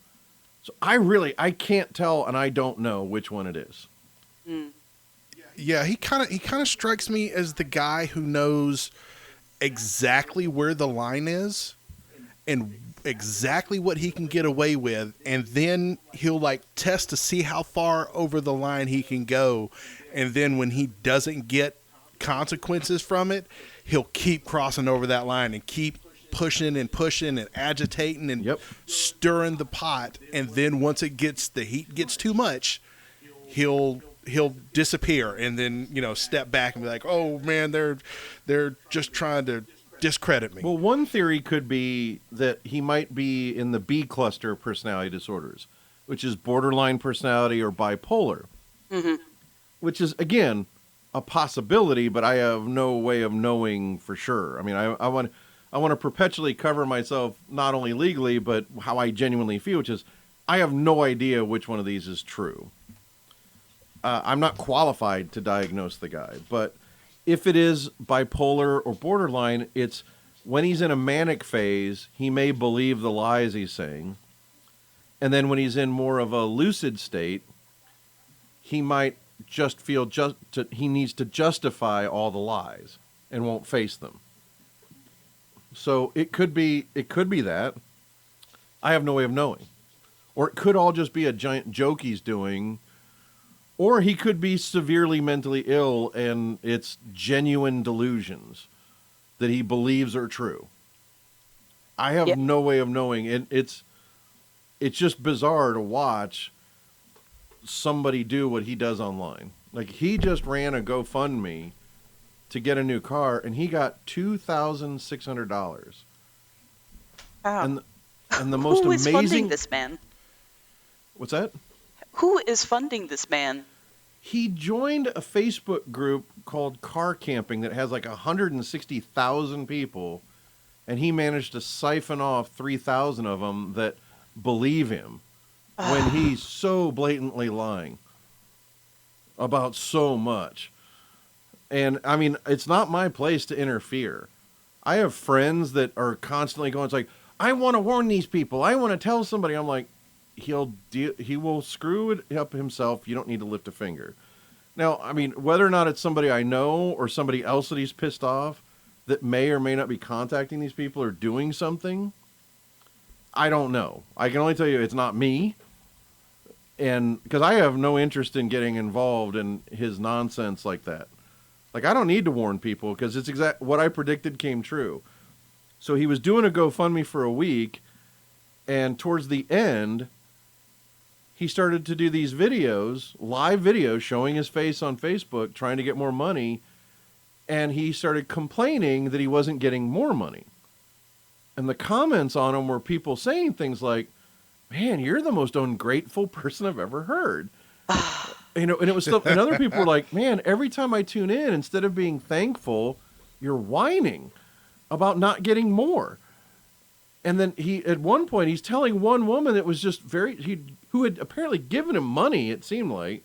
So I can't tell, and I don't know which one it is. Mm. Yeah, he kind of strikes me as the guy who knows exactly where the line is and exactly what he can get away with, and then he'll like test to see how far over the line he can go, and then when he doesn't get consequences from it, he'll keep crossing over that line and keep pushing and pushing and agitating and Yep. stirring the pot, and then once the heat gets too much, he'll disappear and then step back and be like, oh man, they're just trying to discredit me. Well, one theory could be that he might be in the B cluster of personality disorders, which is borderline personality or bipolar, which is, again, a possibility, but I have no way of knowing for sure. I mean, I want to perpetually cover myself, not only legally, but how I genuinely feel, which is I have no idea which one of these is true. I'm not qualified to diagnose the guy, but if it is bipolar or borderline, it's when he's in a manic phase, he may believe the lies he's saying. And then when he's in more of a lucid state, he might just feel he needs to justify all the lies and won't face them. So it could be that. I have no way of knowing. Or it could all just be a giant joke he's doing. Or he could be severely mentally ill and it's genuine delusions that he believes are true. I have no way of knowing. It's just bizarre to watch somebody do what he does online. Like, he just ran a GoFundMe to get a new car, and he got $2,600. Wow. And the most Who is amazing... funding this man? What's that? Who is funding this man? He joined a Facebook group called Car Camping that has like 160,000 people, and he managed to siphon off 3,000 of them that believe him when he's so blatantly lying about so much. And I mean, it's not my place to interfere. I have friends that are constantly going, it's like, I want to warn these people. I want to tell somebody. I'm like, he will screw it up himself. You don't need to lift a finger. Now, I mean, whether or not it's somebody I know or somebody else that he's pissed off that may or may not be contacting these people or doing something, I don't know. I can only tell you it's not me. And because I have no interest in getting involved in his nonsense like that. Like, I don't need to warn people because it's what I predicted came true. So he was doing a GoFundMe for a week, and towards the end, he started to do these videos, live videos, showing his face on Facebook, trying to get more money, and he started complaining that he wasn't getting more money. And the comments on him were people saying things like, man, you're the most ungrateful person I've ever heard. And it was stuff, and other people were like, man, every time I tune in, instead of being thankful, you're whining about not getting more. And then at one point, he's telling one woman that was just who had apparently given him money, it seemed like.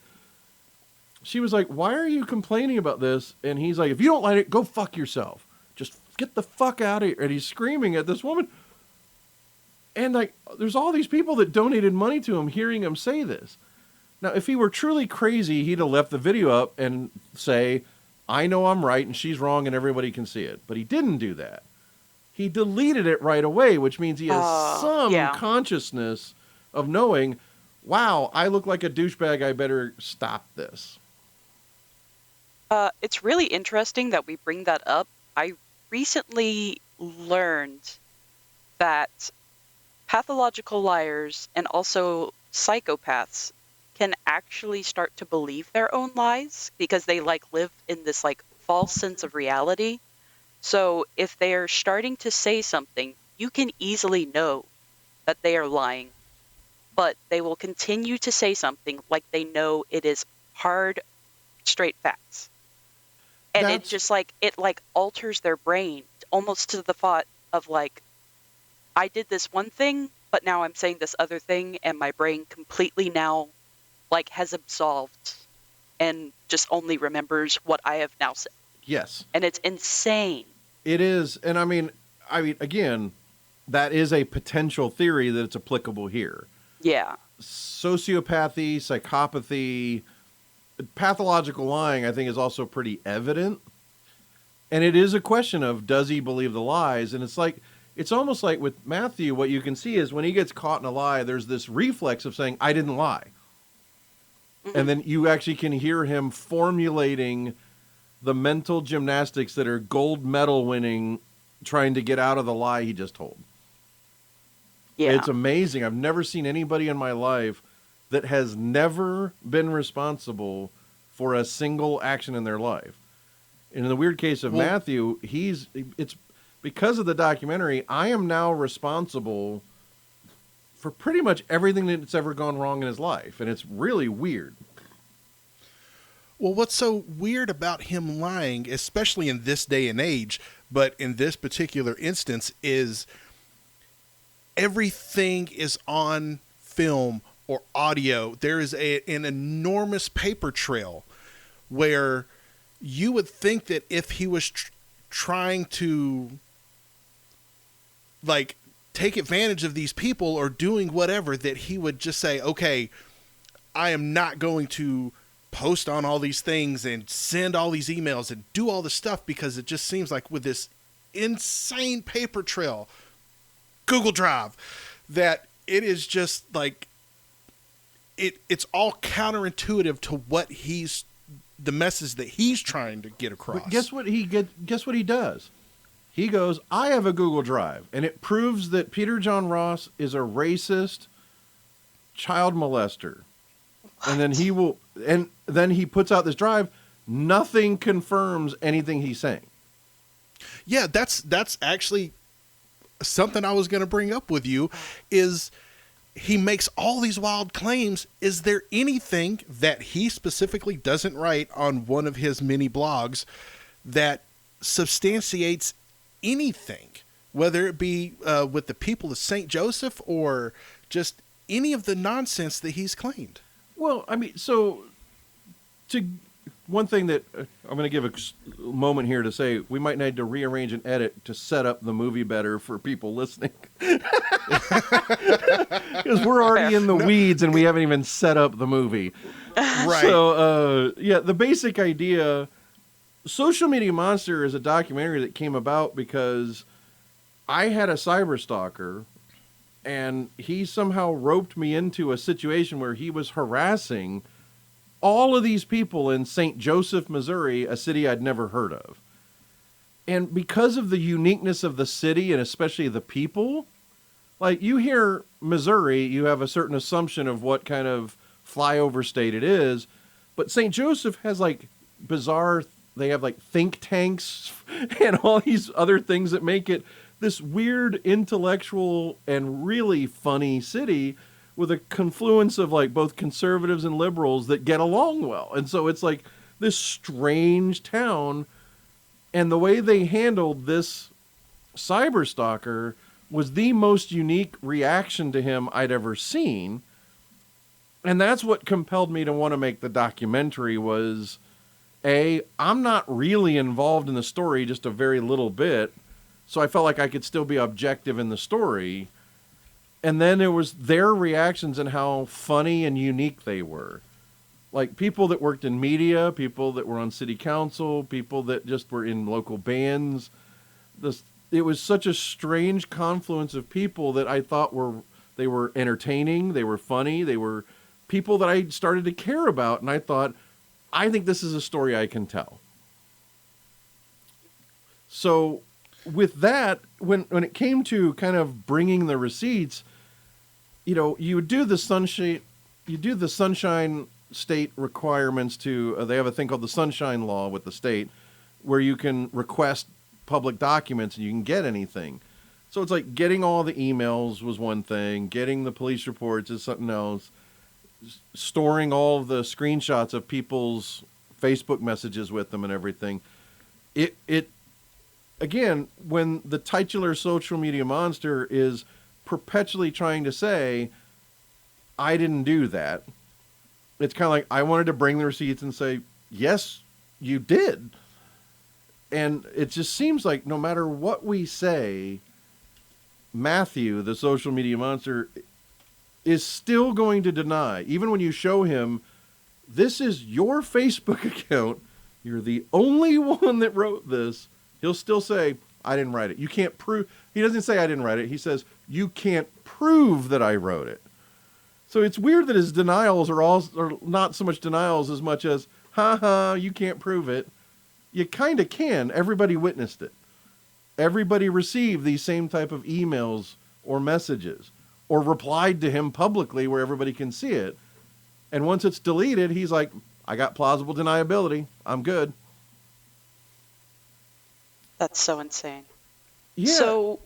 She was like, why are you complaining about this? And he's like, if you don't like it, go fuck yourself. Just get the fuck out of here. And he's screaming at this woman. And like, there's all these people that donated money to him hearing him say this. Now, if he were truly crazy, he'd have left the video up and say, I know I'm right and she's wrong and everybody can see it. But he didn't do that. He deleted it right away, which means he has some consciousness of knowing, wow, I look like a douchebag. I better stop this. It's really interesting that we bring that up. I recently learned that pathological liars and also psychopaths can actually start to believe their own lies because they live in this false sense of reality. So if they are starting to say something, you can easily know that they are lying, but they will continue to say something like they know it is hard, straight facts. And it just alters their brain almost to the thought of I did this one thing, but now I'm saying this other thing, and my brain completely now has absolved and just only remembers what I have now said. Yes. And it's insane. It is. And I mean, again, that is a potential theory that it's applicable here. Yeah. Sociopathy, psychopathy, pathological lying, I think, is also pretty evident. And it is a question of, does he believe the lies? And it's almost like with Matthew, what you can see is when he gets caught in a lie, there's this reflex of saying, I didn't lie. Mm-hmm. And then you actually can hear him formulating the mental gymnastics that are gold medal winning trying to get out of the lie he just told. Yeah. It's amazing. I've never seen anybody in my life that has never been responsible for a single action in their life. And in the weird case of Matthew, it's because of the documentary, I am now responsible for pretty much everything that's ever gone wrong in his life. And it's really weird. Well, what's so weird about him lying, especially in this day and age, but in this particular instance, is everything is on film or audio. There is an enormous paper trail where you would think that if he was trying to like take advantage of these people or doing whatever, that he would just say, okay, I am not going to post on all these things and send all these emails and do all this stuff, because it just seems like with this insane paper trail, Google Drive, that it is just like it's all counterintuitive to what the message that he's trying to get across. But guess what he does? He goes, I have a Google Drive, and it proves that Peter John Ross is a racist child molester. And then he puts out this drive. Nothing confirms anything he's saying. Yeah, that's actually something I was going to bring up with you. Is he makes all these wild claims. Is there anything that he specifically doesn't write on one of his many blogs that substantiates anything, whether it be with the people of St. Joseph or just any of the nonsense that he's claimed? Well, I mean, so one thing that I'm going to give a moment here to say, we might need to rearrange and edit to set up the movie better for people listening. Because we're already in the weeds and we haven't even set up the movie. Right. So, the basic idea, Social Media Monster is a documentary that came about because I had a cyber stalker, and he somehow roped me into a situation where he was harassing all of these people in St. Joseph, Missouri, a city I'd never heard of. And because of the uniqueness of the city, and especially the people, like, you hear Missouri, you have a certain assumption of what kind of flyover state it is. But St. Joseph has like bizarre, they have like think tanks and all these other things that make it this weird intellectual and really funny city with a confluence of like both conservatives and liberals that get along well. And so it's like this strange town. And the way they handled this cyber stalker was the most unique reaction to him I'd ever seen. And that's what compelled me to want to make the documentary was, I'm not really involved in the story, just a very little bit. So I felt like I could still be objective in the story. And then it was their reactions and how funny and unique they were. Like people that worked in media, people that were on city council, people that just were in local bands. It was such a strange confluence of people that I thought they were entertaining, they were funny, they were people that I started to care about. And I thought, I think this is a story I can tell. So with that, when it came to kind of bringing the receipts, you would do the Sunshine State requirements to, they have a thing called the Sunshine Law with the state where you can request public documents and you can get anything. So it's like getting all the emails was one thing, getting the police reports is something else, storing all of the screenshots of people's Facebook messages with them and everything. It again, when the titular Social Media Monster is perpetually trying to say, I didn't do that, it's kind of like I wanted to bring the receipts and say, yes, you did. And it just seems like no matter what we say, Matthew, the Social Media Monster, is still going to deny. Even when you show him, this is your Facebook account, you're the only one that wrote this, he'll still say, I didn't write it. You can't prove. He doesn't say I didn't write it. He says, you can't prove that I wrote it. So it's weird that his denials are not so much denials as much as, you can't prove it. You kind of can. Everybody witnessed it. everybody received these same type of emails or messages or replied to him publicly where everybody can see it. And once it's deleted, he's like, I got plausible deniability. I'm good. That's so insane. Yeah. So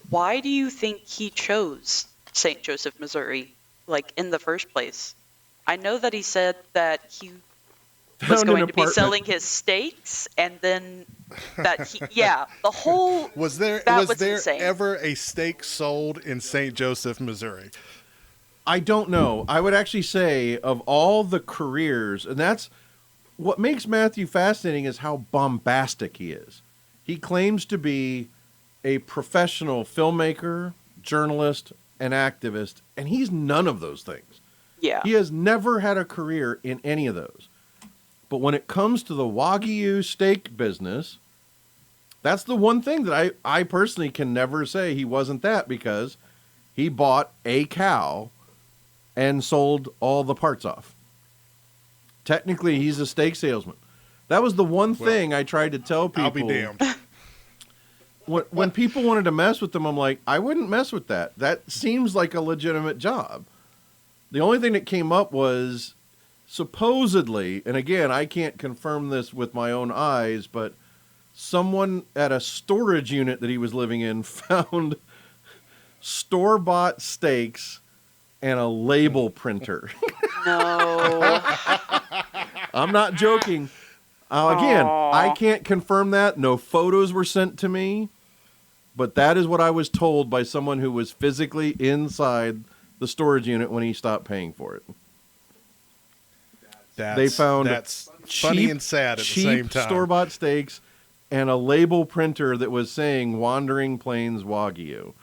why do you think he chose St. Joseph, Missouri, like in the first place? I know that he said that he was Found an going to be apartment. selling his steaks, and then that the whole Was there that was there insane. ever a steak sold in St. Joseph, Missouri? I don't know. I would actually say of all the careers, and that's what makes Matthew fascinating is how bombastic he is. He claims to be a professional filmmaker, journalist, and activist, and he's none of those things. Yeah. He has never had a career in any of those. But when it comes to the Wagyu steak business, that's the one thing that I personally can never say he wasn't that, because he bought a cow and sold all the parts off. Technically, he's a steak salesman. That was the one thing I tried to tell people. I'll be damned. When people wanted to mess with them, I'm like, I wouldn't mess with that. That seems like a legitimate job. The only thing that came up was supposedly, and again, I can't confirm this with my own eyes, but someone at a storage unit that he was living in found store-bought steaks and a label printer. No. I'm not joking. Again, I can't confirm that. No photos were sent to me, but that is what I was told by someone who was physically inside the storage unit when he stopped paying for it. They found that's funny and sad at the same time. Store-bought steaks and a label printer that was saying Wandering Plains Wagyu.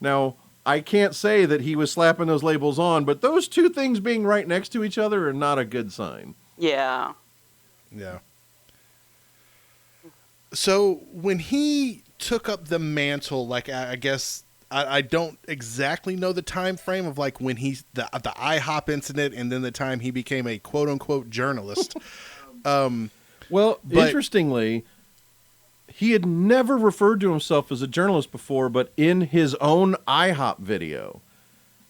Now, I can't say that he was slapping those labels on, but those two things being right next to each other are not a good sign. Yeah. Yeah. So when he took up the mantle, like I guess I don't exactly know the time frame of like when he's the IHOP incident and then the time he became a quote unquote journalist. Well, interestingly, he had never referred to himself as a journalist before, but in his own IHOP video.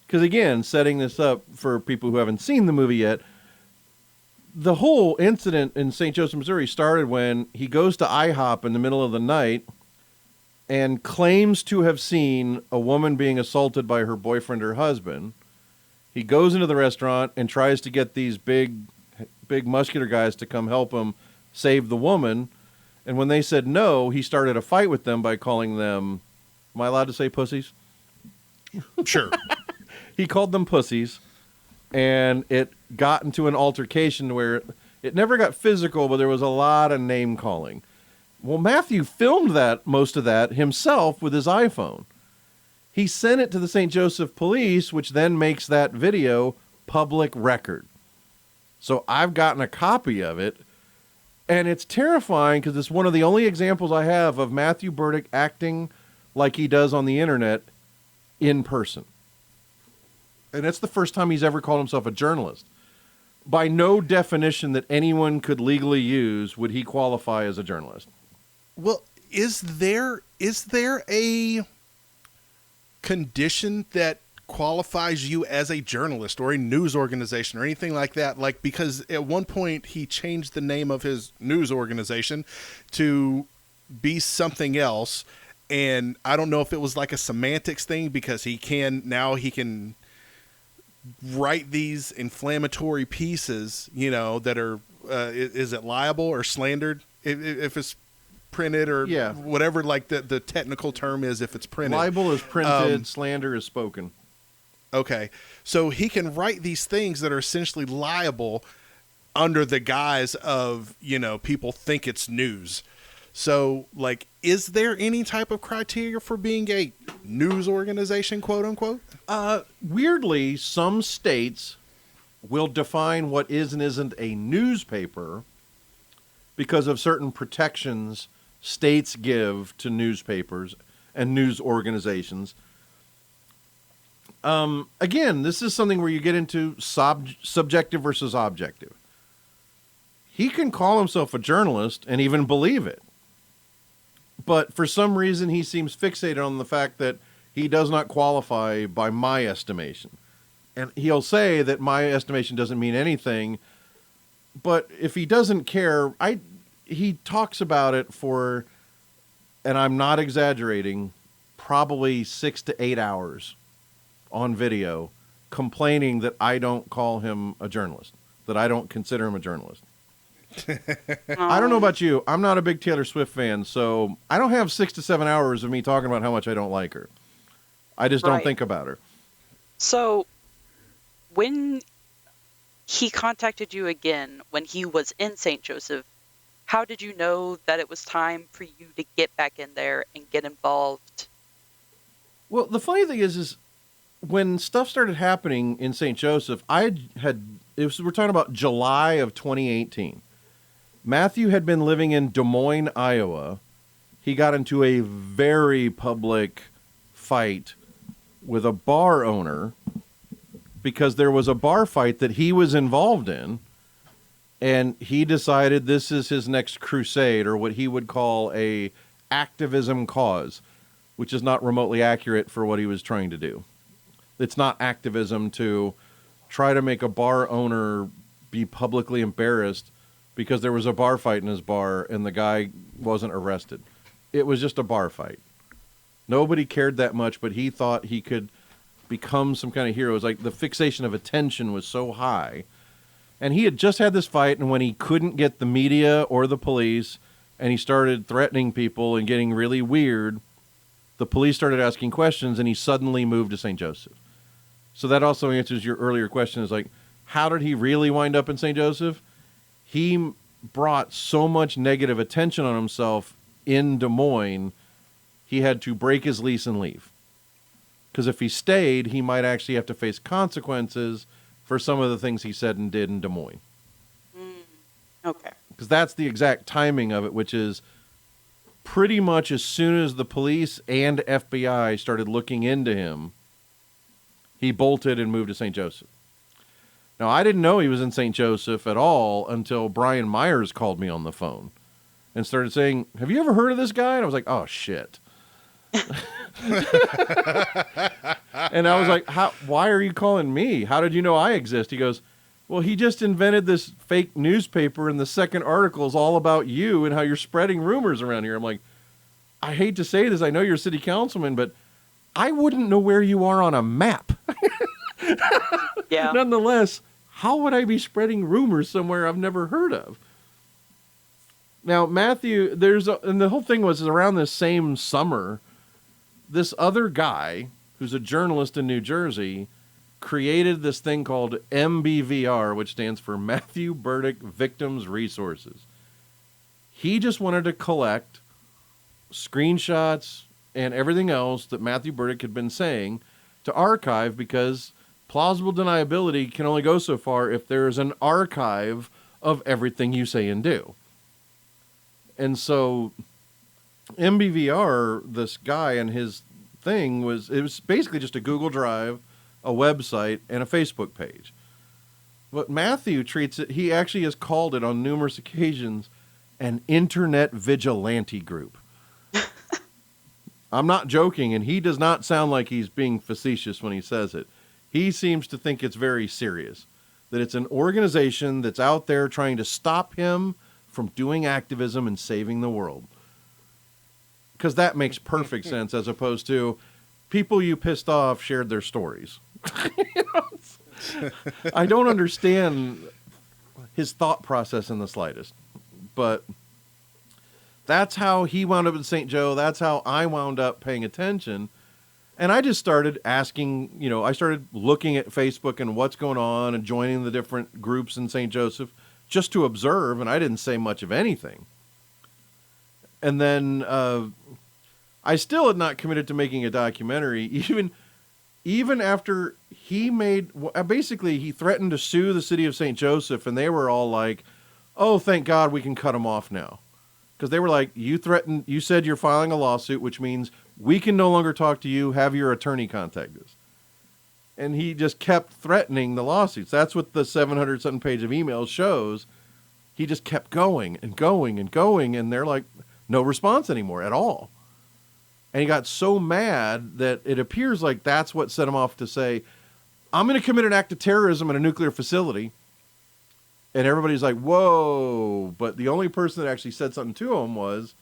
Because again, setting this up for people who haven't seen the movie yet, the whole incident in St. Joseph, Missouri started when he goes to IHOP in the middle of the night and claims to have seen a woman being assaulted by her boyfriend or husband. He goes into the restaurant and tries to get these big muscular guys to come help him save the woman. And when they said no, he started a fight with them by calling them, am I allowed to say pussies? Sure. He called them pussies, and it got into an altercation where it never got physical, but there was a lot of name calling. Well, Matthew filmed most of that himself with his iPhone. He sent it to the St. Joseph police, which then makes that video public record. So I've gotten a copy of it, and it's terrifying because it's one of the only examples I have of Matthew Burdick acting like he does on the internet in person. And that's the first time he's ever called himself a journalist. By no definition that anyone could legally use would he qualify as a journalist. Well, is there a condition that qualifies you as a journalist or a news organization or anything like that? Like, because at one point he changed the name of his news organization to be something else. And I don't know if it was like a semantics thing because he can write these inflammatory pieces, that are, is it libel or slandered? If it's printed or whatever, like the technical term is, if it's printed. Libel is printed, slander is spoken. Okay. So he can write these things that are essentially liable under the guise of, people think it's news. So, like, is there any type of criteria for being a news organization, quote unquote? Weirdly, some states will define what is and isn't a newspaper because of certain protections states give to newspapers and news organizations. Again, this is something where you get into subjective versus objective. He can call himself a journalist and even believe it. But for some reason, he seems fixated on the fact that he does not qualify by my estimation. And he'll say that my estimation doesn't mean anything. But if he doesn't care, he talks about it for, and I'm not exaggerating, probably 6 to 8 hours on video, complaining that I don't call him a journalist, that I don't consider him a journalist. I don't know about you. I'm not a big Taylor Swift fan, so I don't have 6 to 7 hours of me talking about how much I don't like her. I just don't think about her. So when he contacted you again, when he was in St. Joseph, how did you know that it was time for you to get back in there and get involved? Well, the funny thing is when stuff started happening in St. Joseph, we're talking about July of 2018. Matthew had been living in Des Moines, Iowa. He got into a very public fight with a bar owner because there was a bar fight that he was involved in, and he decided this is his next crusade, or what he would call a activism cause, which is not remotely accurate for what he was trying to do. It's not activism to try to make a bar owner be publicly embarrassed because there was a bar fight in his bar and the guy wasn't arrested. It was just a bar fight. Nobody cared that much, but he thought he could become some kind of hero. It was like the fixation of attention was so high. And he had just had this fight, and when he couldn't get the media or the police, and he started threatening people and getting really weird, the police started asking questions, and he suddenly moved to St. Joseph. So that also answers your earlier question, is like, how did he really wind up in St. Joseph? He brought so much negative attention on himself in Des Moines, he had to break his lease and leave. Because if he stayed, he might actually have to face consequences for some of the things he said and did in Des Moines. Okay. Because that's the exact timing of it, which is pretty much as soon as the police and FBI started looking into him, he bolted and moved to St. Joseph. Now, I didn't know he was in St. Joseph at all until Brian Myers called me on the phone and started saying, "Have you ever heard of this guy?" And I was like, "Oh, shit." And I was like, why are you calling me? How did you know I exist? He goes, well, he just invented this fake newspaper, and the second article is all about you and how you're spreading rumors around here. I'm like, I hate to say this. I know you're a city councilman, but I wouldn't know where you are on a map. Yeah. Nonetheless, how would I be spreading rumors somewhere I've never heard of? Now, Matthew, and the whole thing was around this same summer, this other guy who's a journalist in New Jersey created this thing called MBVR, which stands for Matthew Burdick Victims Resources. He just wanted to collect screenshots and everything else that Matthew Burdick had been saying to archive, because plausible deniability can only go so far if there's an archive of everything you say and do. And so MBVR, this guy and his thing was basically just a Google Drive, a website, and a Facebook page. But Matthew treats it, he actually has called it on numerous occasions, an internet vigilante group. I'm not joking, and he does not sound like he's being facetious when he says it. He seems to think it's very serious, that it's an organization that's out there trying to stop him from doing activism and saving the world. Because that makes perfect sense, as opposed to people you pissed off shared their stories. I don't understand his thought process in the slightest. But that's how he wound up in St. Joe. That's how I wound up paying attention. And I just started asking, I started looking at Facebook and what's going on and joining the different groups in St. Joseph just to observe, and I didn't say much of anything. And then I still had not committed to making a documentary, even after he basically he threatened to sue the city of St. Joseph, and they were all like, oh, thank God we can cut him off now. Because they were like, you said you're filing a lawsuit, which means we can no longer talk to you, have your attorney contact us. And he just kept threatening the lawsuits. That's what the 700-something page of emails shows. He just kept going and going and going, and they're like, no response anymore at all. And he got so mad that it appears like that's what set him off to say, I'm going to commit an act of terrorism in a nuclear facility. And everybody's like, whoa. But the only person that actually said something to him was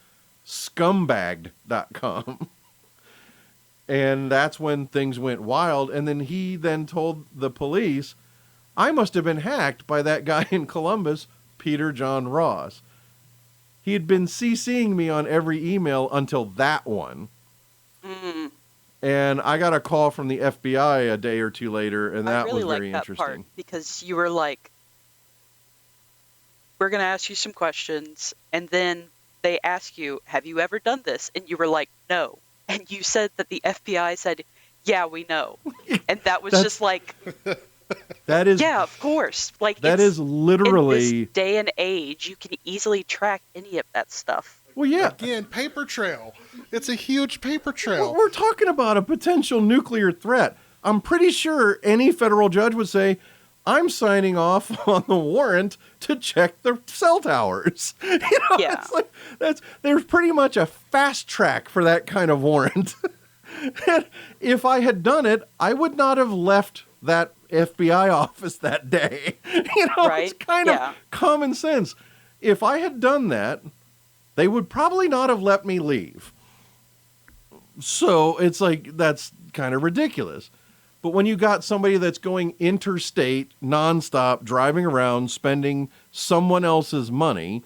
scumbag.com. And that's when things went wild. And then he then told the police, I must have been hacked by that guy in Columbus, Peter John Ross. He had been CCing me on every email until that one. Mm. And I got a call from the FBI a day or two later, and that I really was very like that part interesting. because you were like, we're going to ask you some questions. And then they ask you, have you ever done this? And you were like, no. And you said that the FBI said, yeah, we know. And that was just like, That is, yeah, of course. Like that it's, is literally, in this day and age, you can easily track any of that stuff. well, yeah. Again, paper trail. It's a huge paper trail. We're talking about a potential nuclear threat. I'm pretty sure any federal judge would say, I'm signing off on the warrant to check the cell towers. You know, Yeah. it's like, there's pretty much a fast track for that kind of warrant. And if I had done it, I would not have left that FBI office that day. You know, Right? it's kind Yeah. of common sense. If I had done that, they would probably not have let me leave. So it's like, that's kind of ridiculous. But when you got somebody that's going interstate, nonstop, driving around, spending someone else's money,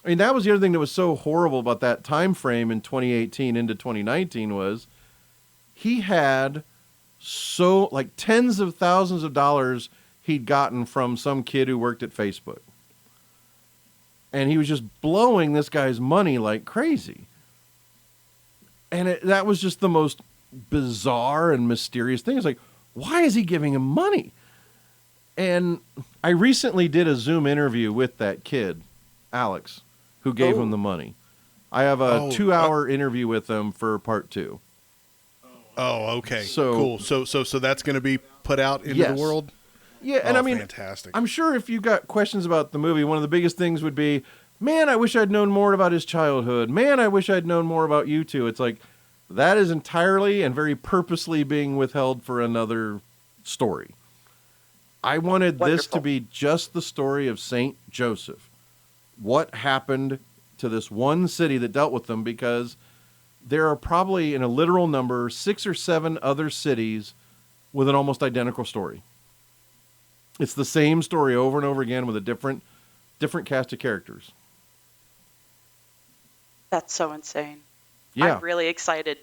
I mean, that was the other thing that was so horrible about that time frame in 2018 into 2019 was he had so, like, tens of thousands of dollars he'd gotten from some kid who worked at Facebook. And he was just blowing this guy's money like crazy. And that was just the most bizarre and mysterious thing. It's like, why is he giving him money? And I recently did a Zoom interview with that kid, Alex, who gave him the money. I have a 2-hour interview with him for part 2. Oh, okay. So- cool. So that's going to be put out into Yes. the world? Yeah, and Oh, I mean, fantastic. I'm sure if you got questions about the movie, one of the biggest things would be, man, I wish I'd known more about his childhood. Man, I wish I'd known more about you two. It's like, that is entirely and very purposely being withheld for another story. I wanted this to Wonderful. be just the story of St. Joseph. What happened to this one city that dealt with them, because there are probably, in a literal number, 6 or 7 other cities with an almost identical story. It's the same story over and over again with a different cast of characters. That's so insane. Yeah. I'm really excited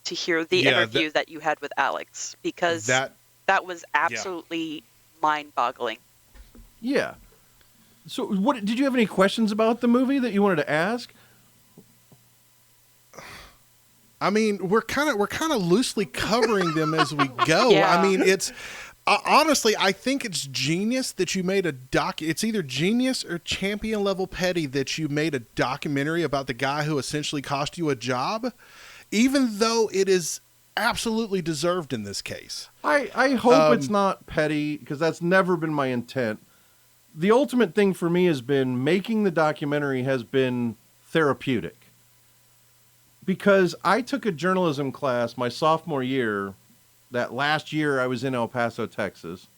to hear the Yeah, interview that you had with Alex because That that was absolutely mind-boggling. Yeah. So, what did you have any questions about the movie that you wanted to ask? I mean, we're kind of loosely covering them as we go. Yeah. I mean, it's honestly, I think it's genius that you made a doc. It's either genius or champion level petty that you made a documentary about the guy who essentially cost you a job, even though it is absolutely deserved in this case. I hope it's not petty, because that's never been my intent. The ultimate thing for me has been making the documentary has been therapeutic. Because I took a journalism class my sophomore year, that last year I was in El Paso, Texas.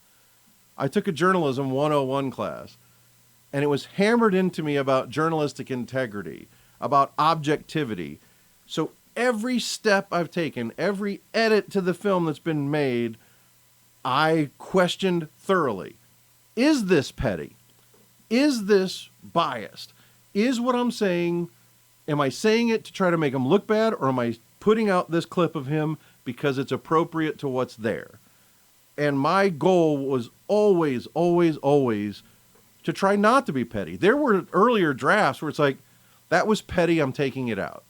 I took a journalism 101 class, and it was hammered into me about journalistic integrity, about objectivity. So every step I've taken, every edit to the film that's been made, I questioned thoroughly. Is this petty? Is this biased? Is what I'm saying, am I saying it to try to make him look bad, or am I putting out this clip of him because it's appropriate to what's there? And my goal was always, always, always to try not to be petty. There were earlier drafts where it's like, that was petty, I'm taking it out.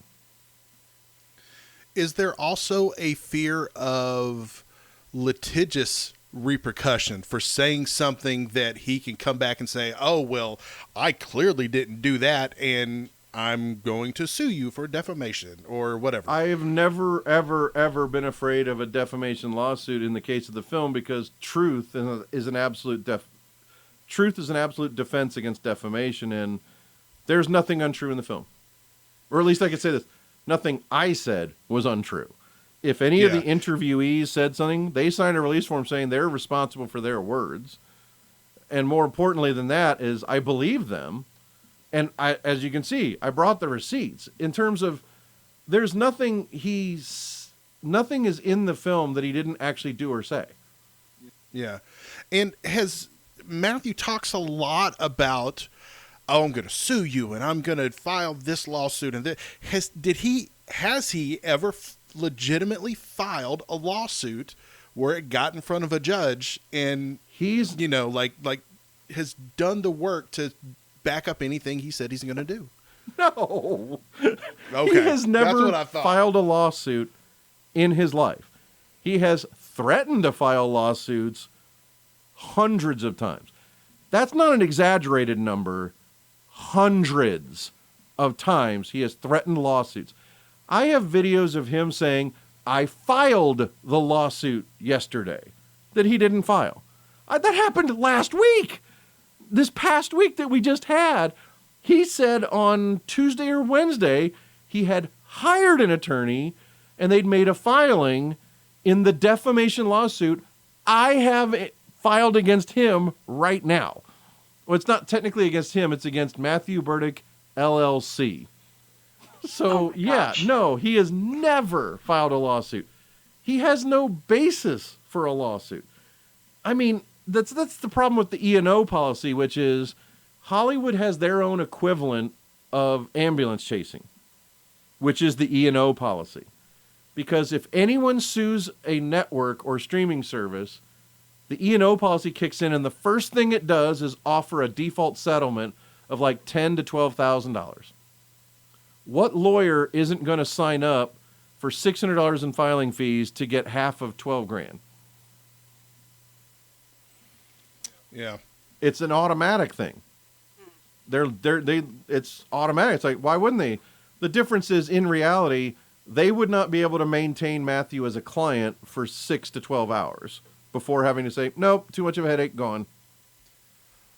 Is there also a fear of litigious repercussion for saying something that he can come back and say, oh, well, I clearly didn't do that, and I'm going to sue you for defamation or whatever? I have never, ever, ever been afraid of a defamation lawsuit in the case of the film, because truth is an absolute defense against defamation, and there's nothing untrue in the film. Or at least I could say this. Nothing I said was untrue. If any of the interviewees said something, they signed a release form saying they're responsible for their words. And more importantly than that is I believe them. And as you can see, I brought the receipts. In terms of, there's nothing nothing is in the film that he didn't actually do or say. Yeah. And Matthew talks a lot about, oh, I'm going to sue you and I'm going to file this lawsuit. And has he ever legitimately filed a lawsuit where it got in front of a judge and he's, has done the work to back up anything he said he's going to do? No. Okay. He has never filed a lawsuit in his life. He has threatened to file lawsuits hundreds of times. That's not an exaggerated number. Hundreds of times he has threatened lawsuits. I have videos of him saying, I filed the lawsuit yesterday that he didn't file. That happened last week. This past week that we just had, he said on Tuesday or Wednesday he had hired an attorney and they'd made a filing in the defamation lawsuit I have filed against him right now. Well, it's not technically against him. It's against Matthew Burdick, LLC. So, no, he has never filed a lawsuit. He has no basis for a lawsuit. I mean, that's the problem with the E&O policy, which is Hollywood has their own equivalent of ambulance chasing, which is the E&O policy. Because if anyone sues a network or streaming service, the E&O policy kicks in, and the first thing it does is offer a default settlement of like $10,000 to $12,000. What lawyer isn't going to sign up for $600 in filing fees to get half of $12,000? Yeah, it's an automatic thing. It's automatic. It's like, why wouldn't they? The difference is, in reality, they would not be able to maintain Matthew as a client for 6 to 12 hours before having to say, nope, too much of a headache, gone.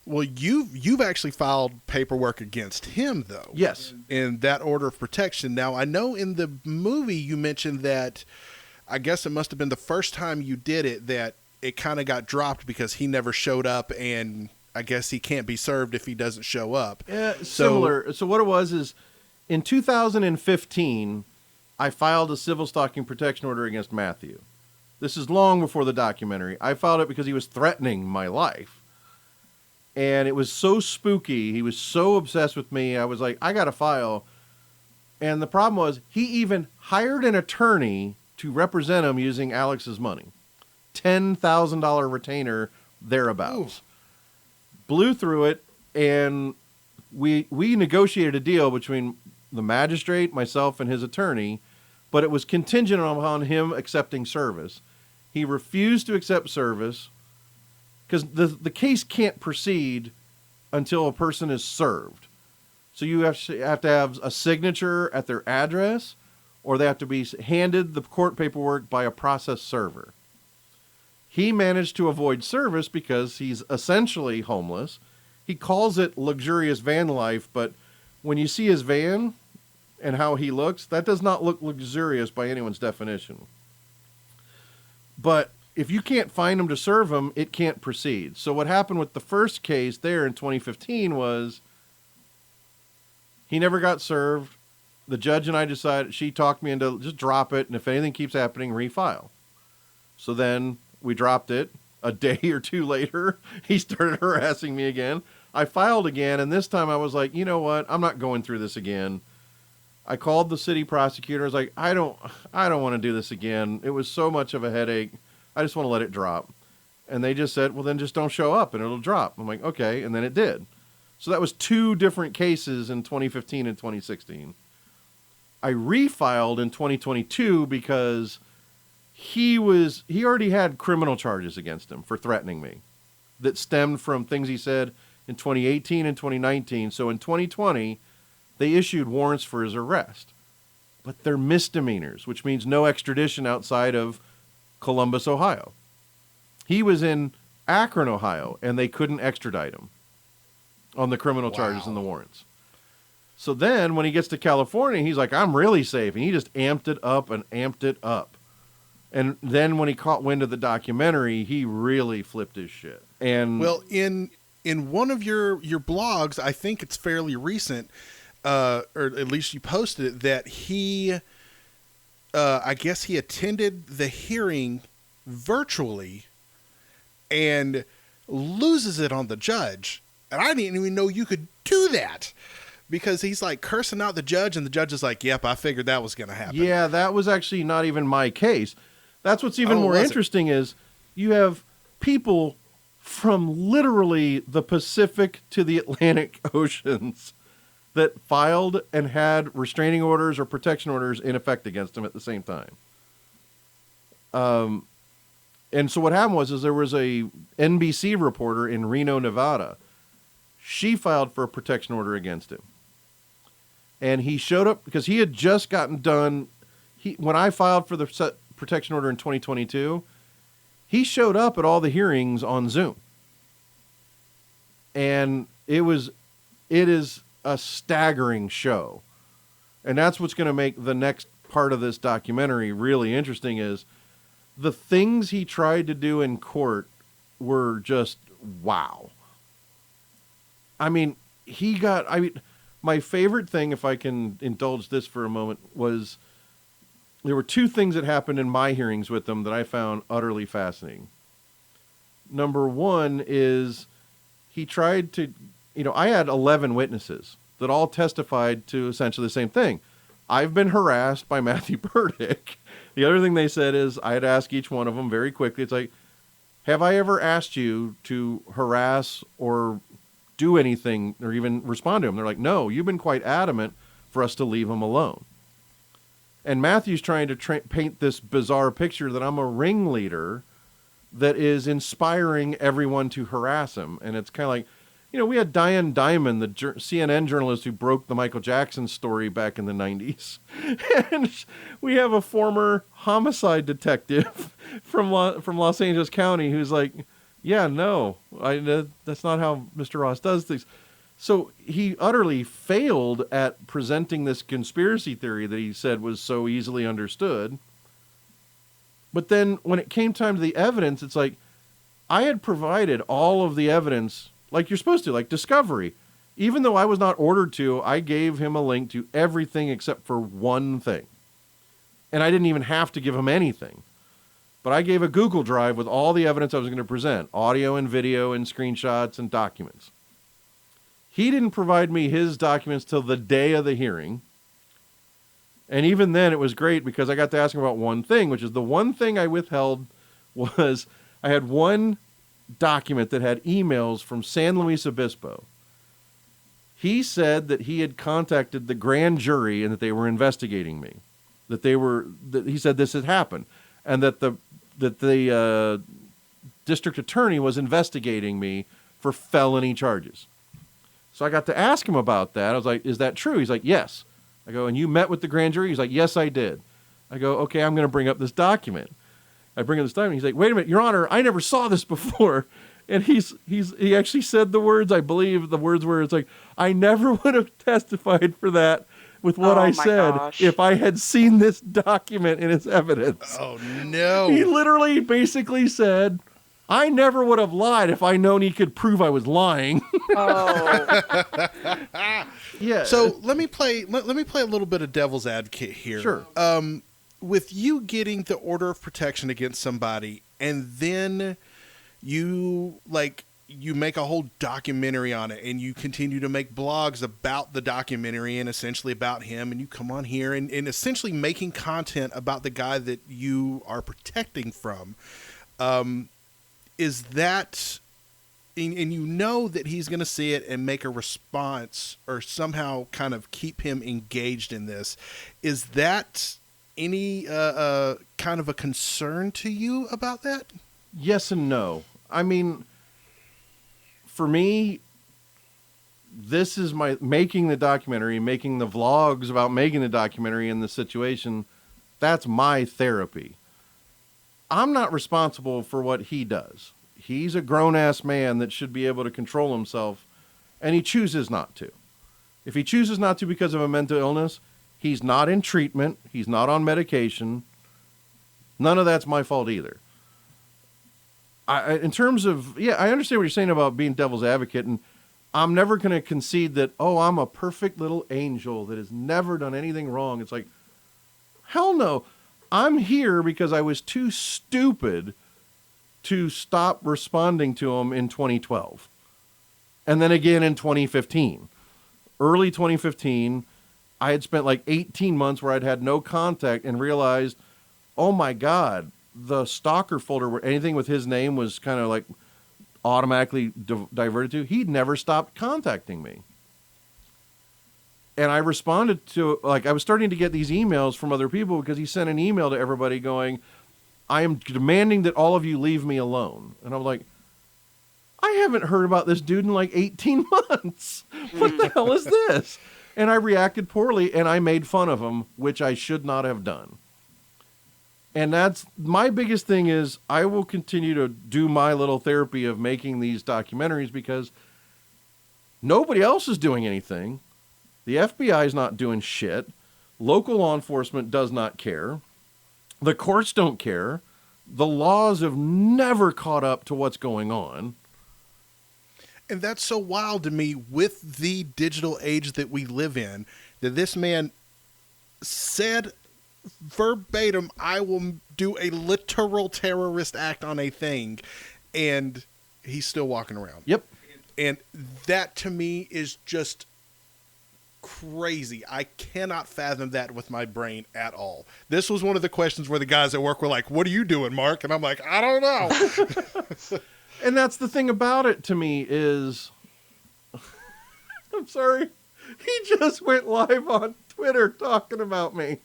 Well, you've actually filed paperwork against him, though. Yes. In that order of protection. Now, I know in the movie you mentioned that, I guess it must have been the first time you did it, that it kind of got dropped because he never showed up, and I guess he can't be served if he doesn't show up. Yeah, similar. So what it was is, in 2015, I filed a civil stalking protection order against Matthew. This is long before the documentary. I filed it because he was threatening my life. And it was so spooky. He was so obsessed with me. I was like, I got to file. And the problem was, he even hired an attorney to represent him using Alex's money. $10,000 retainer, thereabouts. Ooh. Blew through it, and we negotiated a deal between the magistrate, myself, and his attorney, but it was contingent upon him accepting service. He refused to accept service because the case can't proceed until a person is served. So you have to have a signature at their address, or they have to be handed the court paperwork by a process server. He managed to avoid service because he's essentially homeless. He calls it luxurious van life, but when you see his van and how he looks, that does not look luxurious by anyone's definition. But if you can't find him to serve him, it can't proceed. So what happened with the first case there in 2015 was he never got served. The judge and I decided, she talked me into just drop it, and if anything keeps happening, refile. So then we dropped it. A day or two later, he started harassing me again. I filed again, and this time I was like, you know what? I'm not going through this again. I called the city prosecutor. I was like, I don't want to do this again. It was so much of a headache. I just want to let it drop. And they just said, well, then just don't show up and it'll drop. I'm like, okay. And then it did. So that was 2 different cases in 2015 and 2016. I refiled in 2022 because he already had criminal charges against him for threatening me that stemmed from things he said in 2018 and 2019. So in 2020, they issued warrants for his arrest, but they're misdemeanors, which means no extradition outside of Columbus, Ohio. He was in Akron, Ohio, and they couldn't extradite him on the criminal charges and the warrants. So then when he gets to California, he's like, I'm really safe. And he just amped it up and amped it up. And then when he caught wind of the documentary, he really flipped his shit. And well, in one of your blogs, I think it's fairly recent, or at least you posted it, that he, I guess he attended the hearing virtually and loses it on the judge. And I didn't even know you could do that, because he's like cursing out the judge, and the judge is like, yep, I figured that was going to happen. Yeah, that was actually not even my case. That's what's even more was it? interesting is you have people from literally the Pacific to the Atlantic Oceans that filed and had restraining orders or protection orders in effect against him at the same time. And so what happened was there was a NBC reporter in Reno, Nevada. She filed for a protection order against him. And he showed up because he had just gotten done. When I filed for the protection order in 2022, he showed up at all the hearings on Zoom. And it is a staggering show. And that's what's going to make the next part of this documentary really interesting is the things he tried to do in court were just wow. I mean, my favorite thing, if I can indulge this for a moment, was there were two things that happened in my hearings with them that I found utterly fascinating. Number one is he tried to, I had 11 witnesses that all testified to essentially the same thing. I've been harassed by Matthew Burdick. The other thing they said is I had to ask each one of them very quickly. It's like, have I ever asked you to harass or do anything or even respond to him? They're like, no, you've been quite adamant for us to leave him alone. And Matthew's trying to paint this bizarre picture that I'm a ringleader that is inspiring everyone to harass him. And it's kind of like, we had Diane Dimon, the CNN journalist who broke the Michael Jackson story back in the 90s. And we have a former homicide detective from Los Angeles County who's like, yeah, no, that's not how Mr. Ross does things. So he utterly failed at presenting this conspiracy theory that he said was so easily understood. But then when it came time to the evidence, it's like, I had provided all of the evidence like you're supposed to, like discovery. Even though I was not ordered to, I gave him a link to everything except for one thing. And I didn't even have to give him anything. But I gave a Google Drive with all the evidence I was going to present, audio and video and screenshots and documents. He didn't provide me his documents till the day of the hearing. And even then it was great because I got to ask him about one thing, which is the one thing I withheld was I had one document that had emails from San Luis Obispo. He said that he had contacted the grand jury and that they were investigating me. He said this had happened and that the district attorney was investigating me for felony charges. So I got to ask him about that. I was like, is that true? He's like, yes. I go, and you met with the grand jury? He's like, yes, I did. I go, okay, I'm going to bring up this document. I bring up this document. He's like, wait a minute, Your Honor, I never saw this before. And he actually said the words, I believe the words were, it's like, I never would have testified for that with what I said if I had seen this document in its evidence. Oh, no. He literally basically said, I never would have lied if I known he could prove I was lying. Oh. Yeah. So let me play a little bit of devil's advocate here. Sure. With you getting the order of protection against somebody, and then you make a whole documentary on it, and you continue to make blogs about the documentary and essentially about him, and you come on here and essentially making content about the guy that you are protecting from. Is that, and you know that he's going to see it and make a response or somehow kind of keep him engaged in this. Is that any kind of a concern to you about that? Yes and no. I mean, for me, this is my making the documentary, making the vlogs about making the documentary and the situation. That's my therapy. I'm not responsible for what he does. He's a grown-ass man that should be able to control himself, and he chooses not to. If he chooses not to because of a mental illness, he's not in treatment, he's not on medication. None of that's my fault either. In terms of, I understand what you're saying about being devil's advocate, and I'm never going to concede that, I'm a perfect little angel that has never done anything wrong. It's like, hell no. I'm here because I was too stupid to stop responding to him in 2012. And then again in 2015. Early 2015, I had spent like 18 months where I'd had no contact and realized, oh my God, the stalker folder where anything with his name was kind of like automatically diverted to, he'd never stopped contacting me. And I responded to, like, I was starting to get these emails from other people because he sent an email to everybody going, I am demanding that all of you leave me alone. And I'm like, I haven't heard about this dude in like 18 months. What the hell is this? And I reacted poorly and I made fun of him, which I should not have done. And that's my biggest thing is I will continue to do my little therapy of making these documentaries because nobody else is doing anything. The FBI is not doing shit. Local law enforcement does not care. The courts don't care. The laws have never caught up to what's going on. And that's so wild to me with the digital age that we live in, that this man said verbatim, I will do a literal terrorist act on a thing, and he's still walking around. Yep. And that to me is just crazy. I cannot fathom that with my brain at all. This was one of the questions where the guys at work were like, what are you doing, Mark? And I'm like, I don't know. And that's the thing about it to me is, I'm sorry, he just went live on Twitter talking about me.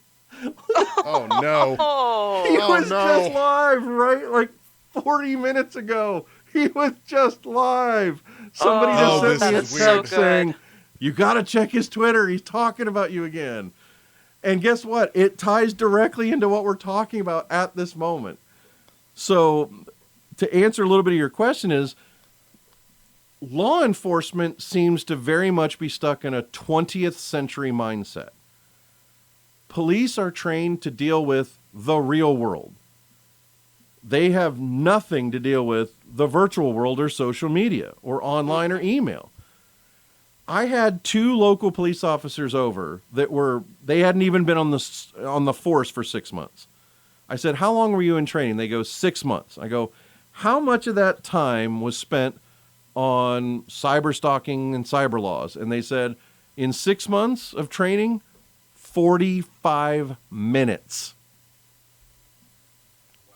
Oh, no. He was just live, right? Like 40 minutes ago. He was just live. Somebody just sent me a text saying, you got to check his Twitter. He's talking about you again. And guess what? It ties directly into what we're talking about at this moment. So to answer a little bit of your question is, law enforcement seems to very much be stuck in a 20th century mindset. Police are trained to deal with the real world. They have nothing to deal with the virtual world or social media or online or email. I had 2 local police officers over they hadn't even been on the force for 6 months. I said, how long were you in training? They go, 6 months. I go, how much of that time was spent on cyber stalking and cyber laws? And they said, in 6 months of training, 45 minutes.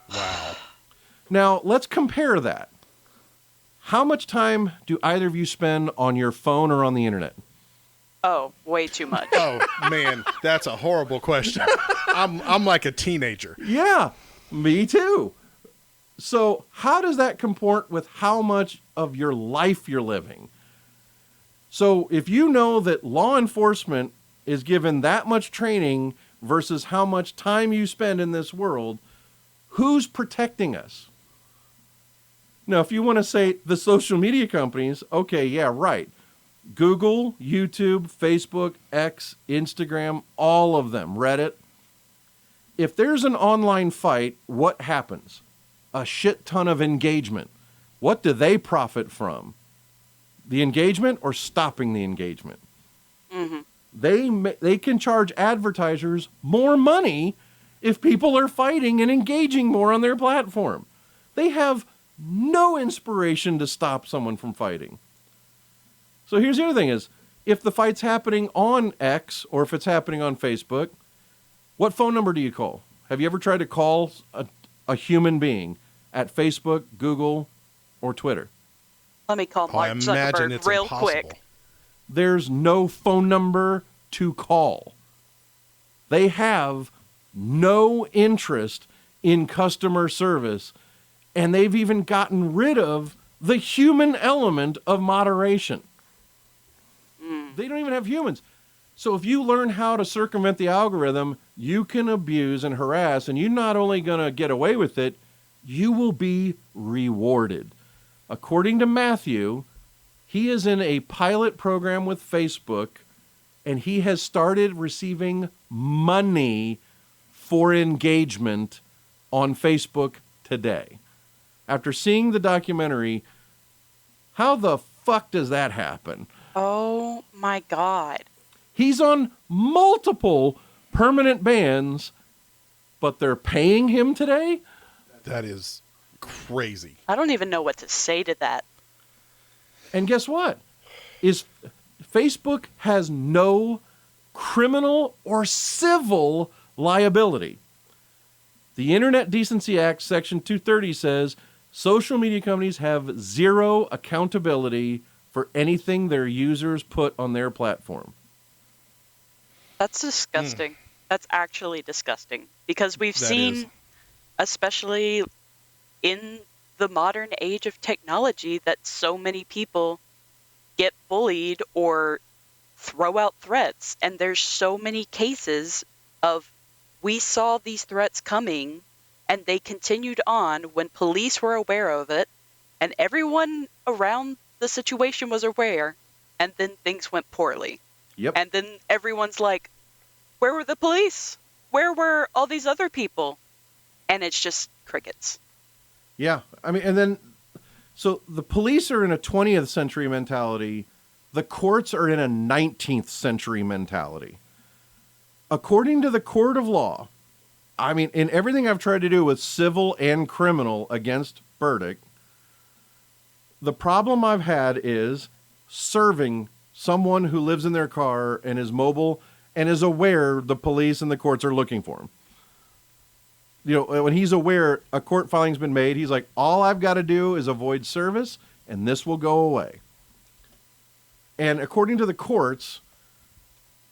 Wow. Now, let's compare that. How much time do either of you spend on your phone or on the internet? Oh, way too much. Oh, man, that's a horrible question. I'm like a teenager. Yeah, me too. So how does that comport with how much of your life you're living? So if you know that law enforcement is given that much training versus how much time you spend in this world, who's protecting us? Now, if you want to say the social media companies, okay, yeah, right. Google, YouTube, Facebook, X, Instagram, all of them, Reddit. If there's an online fight, what happens? A shit ton of engagement. What do they profit from? The engagement or stopping the engagement? Mm-hmm. They can charge advertisers more money if people are fighting and engaging more on their platform. They have no inspiration to stop someone from fighting. So here's the other thing is, if the fight's happening on X or if it's happening on Facebook, what phone number do you call? Have you ever tried to call a human being at Facebook, Google, or Twitter? Let me call Mark Zuckerberg real quick. There's no phone number to call. They have no interest in customer service, and they've even gotten rid of the human element of moderation. They don't even have humans. So if you learn how to circumvent the algorithm, you can abuse and harass, and you're not only going to get away with it, you will be rewarded. According to Matthew, he is in a pilot program with Facebook and he has started receiving money for engagement on Facebook today. After seeing the documentary, how the fuck does that happen? Oh my God. He's on multiple permanent bans, but they're paying him today? That is crazy. I don't even know what to say to that. And guess what? Facebook has no criminal or civil liability. The Internet Decency Act, Section 230 says social media companies have zero accountability for anything their users put on their platform. That's disgusting. That's actually disgusting. Because we've That seen, is. especially in the modern age of technology, that so many people get bullied or throw out threats. And there's so many cases of we saw these threats coming and they continued on when police were aware of it and everyone around the situation was aware, and then things went poorly. Yep. And then everyone's like, where were the police? Where were all these other people? And it's just crickets. Yeah. I mean, and then, so the police are in a 20th century mentality. The courts are in a 19th century mentality. According to the court of law, I mean, in everything I've tried to do with civil and criminal against verdict, the problem I've had is serving someone who lives in their car and is mobile and is aware the police and the courts are looking for him. You know, when he's aware a court filing's been made, he's like, all I've got to do is avoid service and this will go away. And according to the courts,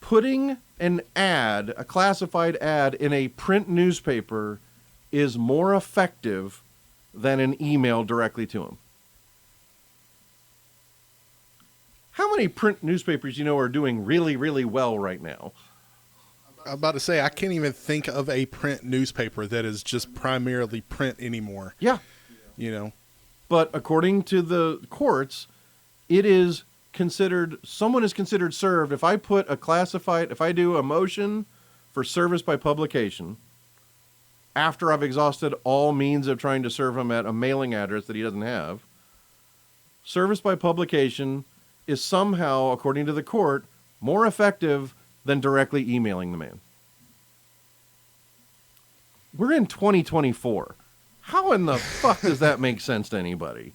putting an ad, a classified ad in a print newspaper is more effective than an email directly to him. How many print newspapers you know are doing really, really well right now? I'm about to say, I can't even think of a print newspaper that is just primarily print anymore. Yeah. You know? But according to the courts, it is considered, someone is considered served if I put a classified, if I do a motion for service by publication after I've exhausted all means of trying to serve him at a mailing address that he doesn't have, service by publication is somehow, according to the court, more effective than directly emailing the man. We're in 2024. How in the fuck does that make sense to anybody?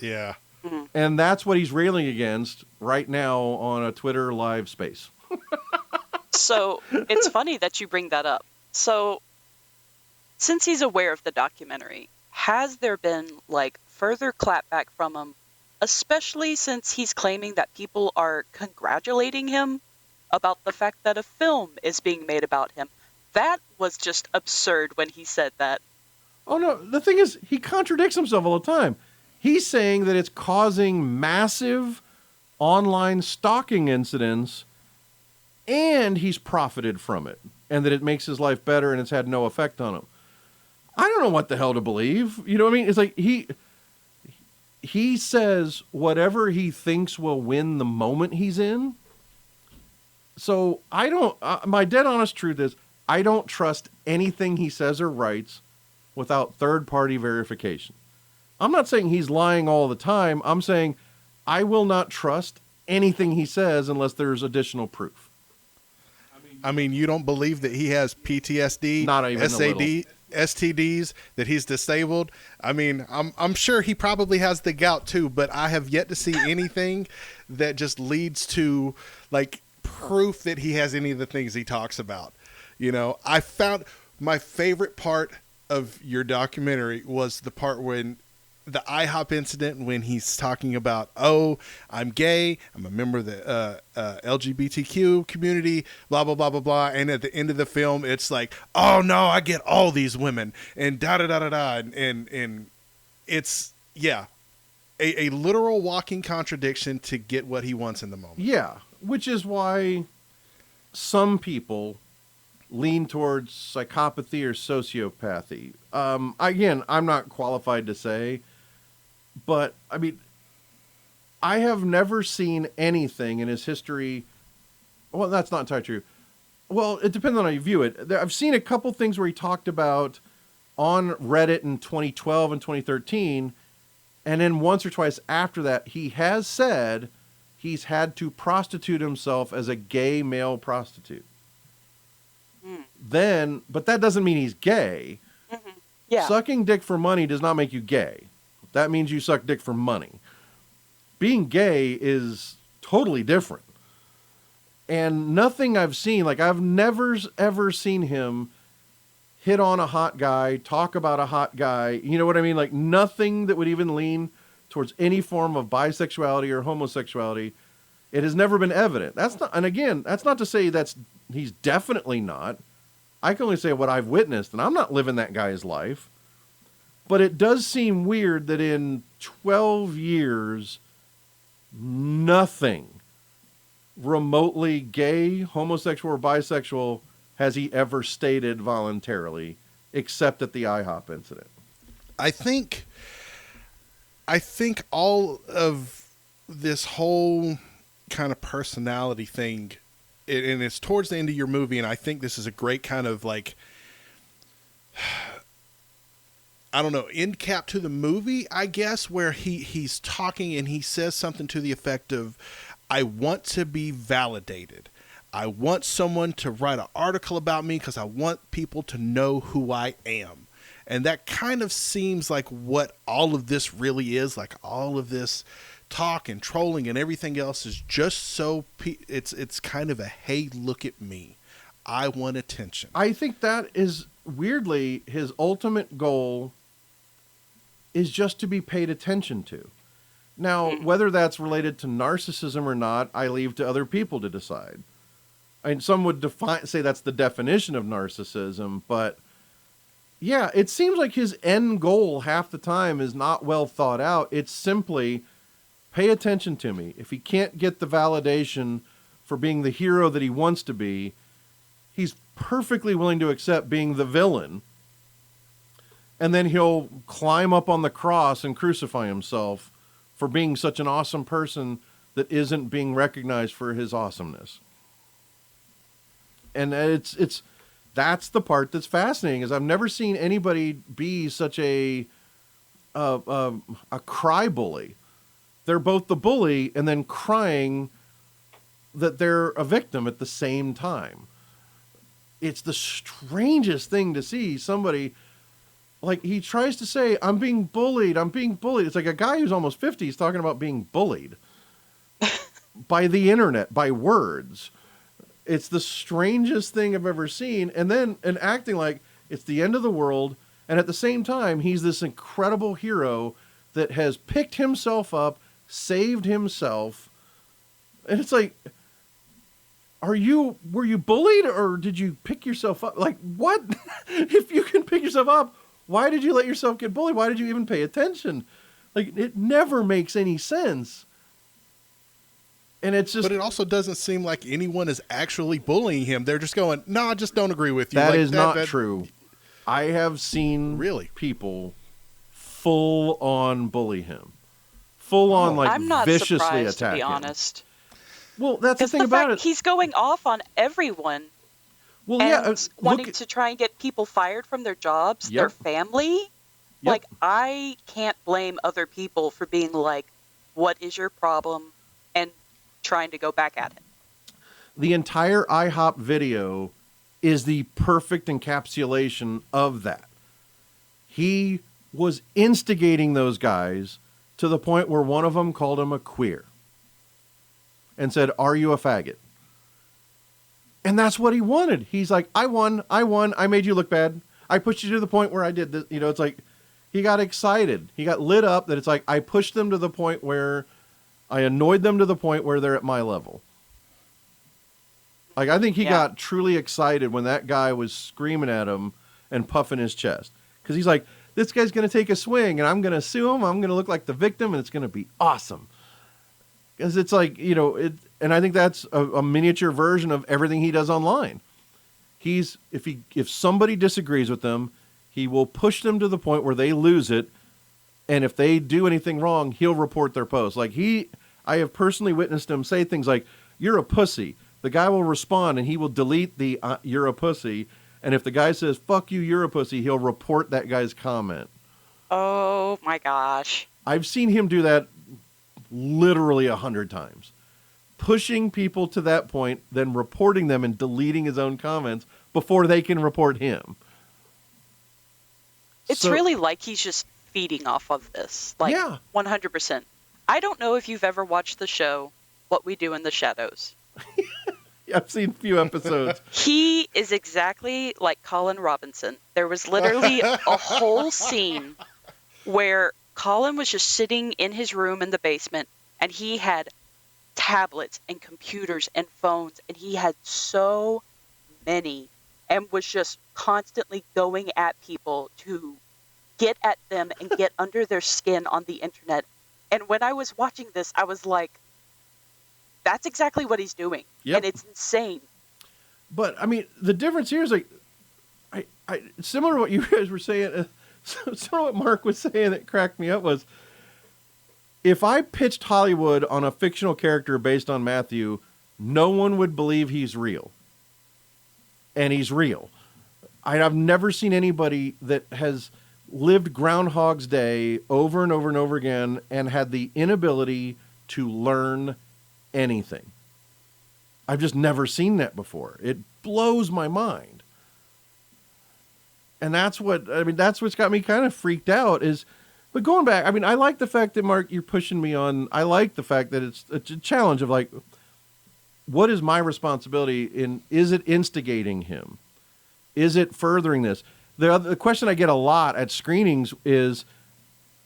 Yeah. And that's what he's railing against right now on a Twitter live space. So it's funny that you bring that up. So since he's aware of the documentary, has there been like further clapback from him, especially since he's claiming that people are congratulating him about the fact that a film is being made about him? That was just absurd when he said that. Oh, no. The thing is, he contradicts himself all the time. He's saying that it's causing massive online stalking incidents and he's profited from it and that it makes his life better and it's had no effect on him. I don't know what the hell to believe. You know what I mean? It's like he says whatever he thinks will win the moment he's in. So I don't, my dead honest truth is I don't trust anything he says or writes without third-party verification. I'm not saying he's lying all the time. I'm saying I will not trust anything he says unless there's additional proof. I mean, you don't believe that he has PTSD, Not even a little. STDs, that he's disabled? I mean, I'm sure he probably has the gout too, but I have yet to see anything that just leads to like proof that he has any of the things he talks about. You know, I found my favorite part of your documentary was the part when the IHOP incident, when he's talking about, oh, I'm gay, I'm a member of the LGBTQ community, blah, blah, blah, blah, blah. And at the end of the film, it's like, oh, no, I get all these women and da-da-da-da-da. And it's, yeah, a literal walking contradiction to get what he wants in the moment. Yeah, which is why some people lean towards psychopathy or sociopathy. Again, I'm not qualified to say, but I mean, I have never seen anything in his history well, that's not entirely true. Well, it depends on how you view it. I've seen a couple things where he talked about on Reddit in 2012 and 2013, and then once or twice after that, he has said he's had to prostitute himself as a gay male prostitute. Then, but that doesn't mean he's gay. Yeah. Sucking dick for money does not make you gay. That means you suck dick for money. Being gay is totally different. And nothing I've seen, like I've never ever seen him hit on a hot guy, talk about a hot guy. You know what I mean? Like nothing that would even lean towards any form of bisexuality or homosexuality. It has never been evident. That's not, and again, that's not to say he's definitely not. I can only say what I've witnessed, and I'm not living that guy's life. But it does seem weird that in 12 years, nothing remotely gay, homosexual, or bisexual has he ever stated voluntarily, except at the IHOP incident. I think all of this whole kind of personality thing, and it's towards the end of your movie, and I think this is a great kind of like, I don't know, end cap to the movie, I guess, where he's talking and he says something to the effect of, I want to be validated. I want someone to write an article about me because I want people to know who I am. And that kind of seems like what all of this really is, like all of this talk and trolling and everything else is just so it's kind of a, hey, look at me. I want attention. I think that is weirdly his ultimate goal is just to be paid attention to. Now, whether that's related to narcissism or not, I leave to other people to decide. I mean, some would say that's the definition of narcissism, but yeah, it seems like his end goal half the time is not well thought out. It's simply pay attention to me. If he can't get the validation for being the hero that he wants to be, he's perfectly willing to accept being the villain. And then he'll climb up on the cross and crucify himself for being such an awesome person that isn't being recognized for his awesomeness. And that's the part that's fascinating, is I've never seen anybody be such a cry bully. They're both the bully and then crying that they're a victim at the same time. It's the strangest thing to see somebody, like, he tries to say, I'm being bullied. It's like a guy who's almost 50 is talking about being bullied by the internet, by words. It's the strangest thing I've ever seen. And acting like it's the end of the world. And at the same time, he's this incredible hero that has picked himself up, saved himself. And it's like, were you bullied or did you pick yourself up? Like, what? If you can pick yourself up, why did you let yourself get bullied? Why did you even pay attention? Like, it never makes any sense. And it's just, but it also doesn't seem like anyone is actually bullying him. They're just going, no, I just don't agree with you. That like, is not true. I have seen really people full on bully him. Full on, like, I'm not viciously surprised, attack to be him. honest. Well, that's the thing about it. He's going off on everyone. Well, and yeah, wanting to try and get people fired from their jobs, their family. Yep. Like, I can't blame other people for being like, what is your problem? And trying to go back at him. The entire IHOP video is the perfect encapsulation of that. He was instigating those guys to the point where one of them called him a queer and said, "Are you a faggot?" And that's what he wanted. He's like, I won. I made you look bad. I pushed you to the point where I did this. You know, it's like he got excited. He got lit up that it's like I pushed them to the point where I annoyed them to the point where they're at my level. Like, I think he got truly excited when that guy was screaming at him and puffing his chest. Because he's like, this guy's going to take a swing and I'm going to sue him. I'm going to look like the victim and it's going to be awesome. Because it's like, you know, and I think that's a miniature version of everything he does online. If somebody disagrees with them, he will push them to the point where they lose it. And if they do anything wrong, he'll report their post. Like I have personally witnessed him say things like, "You're a pussy. the guy will respond and he will delete the "you're a pussy." And if the guy says "fuck you, you're a pussy," he'll report that guy's comment. Oh my gosh. I've seen him do that literally 100 times. Pushing people to that point, then reporting them and deleting his own comments before they can report him. It's really like he's just feeding off of this. Like, yeah. 100%. I don't know if you've ever watched the show What We Do in the Shadows. I've seen a few episodes. He is exactly like Colin Robinson. There was literally a whole scene where Colin was just sitting in his room in the basement, and he had tablets and computers and phones, and he had so many, and was just constantly going at people to get at them and get under their skin on the internet. And when I was watching this, I was like, that's exactly what he's doing. Yep. And it's insane. But I mean, the difference here is like, I similar to what you guys were saying, similar to what Mark was saying that cracked me up was, if I pitched Hollywood on a fictional character based on Matthew, no one would believe he's real. And he's real. I've never seen anybody that has lived Groundhog's Day over and over and over again and had the inability to learn anything. I've just never seen that before. It blows my mind. And that's what's got me kind of freaked out is, but going back, I mean, I like the fact that, Mark, you're pushing me on. I like the fact that it's a challenge of like, what is my responsibility is it instigating him? Is it furthering this? The question I get a lot at screenings is,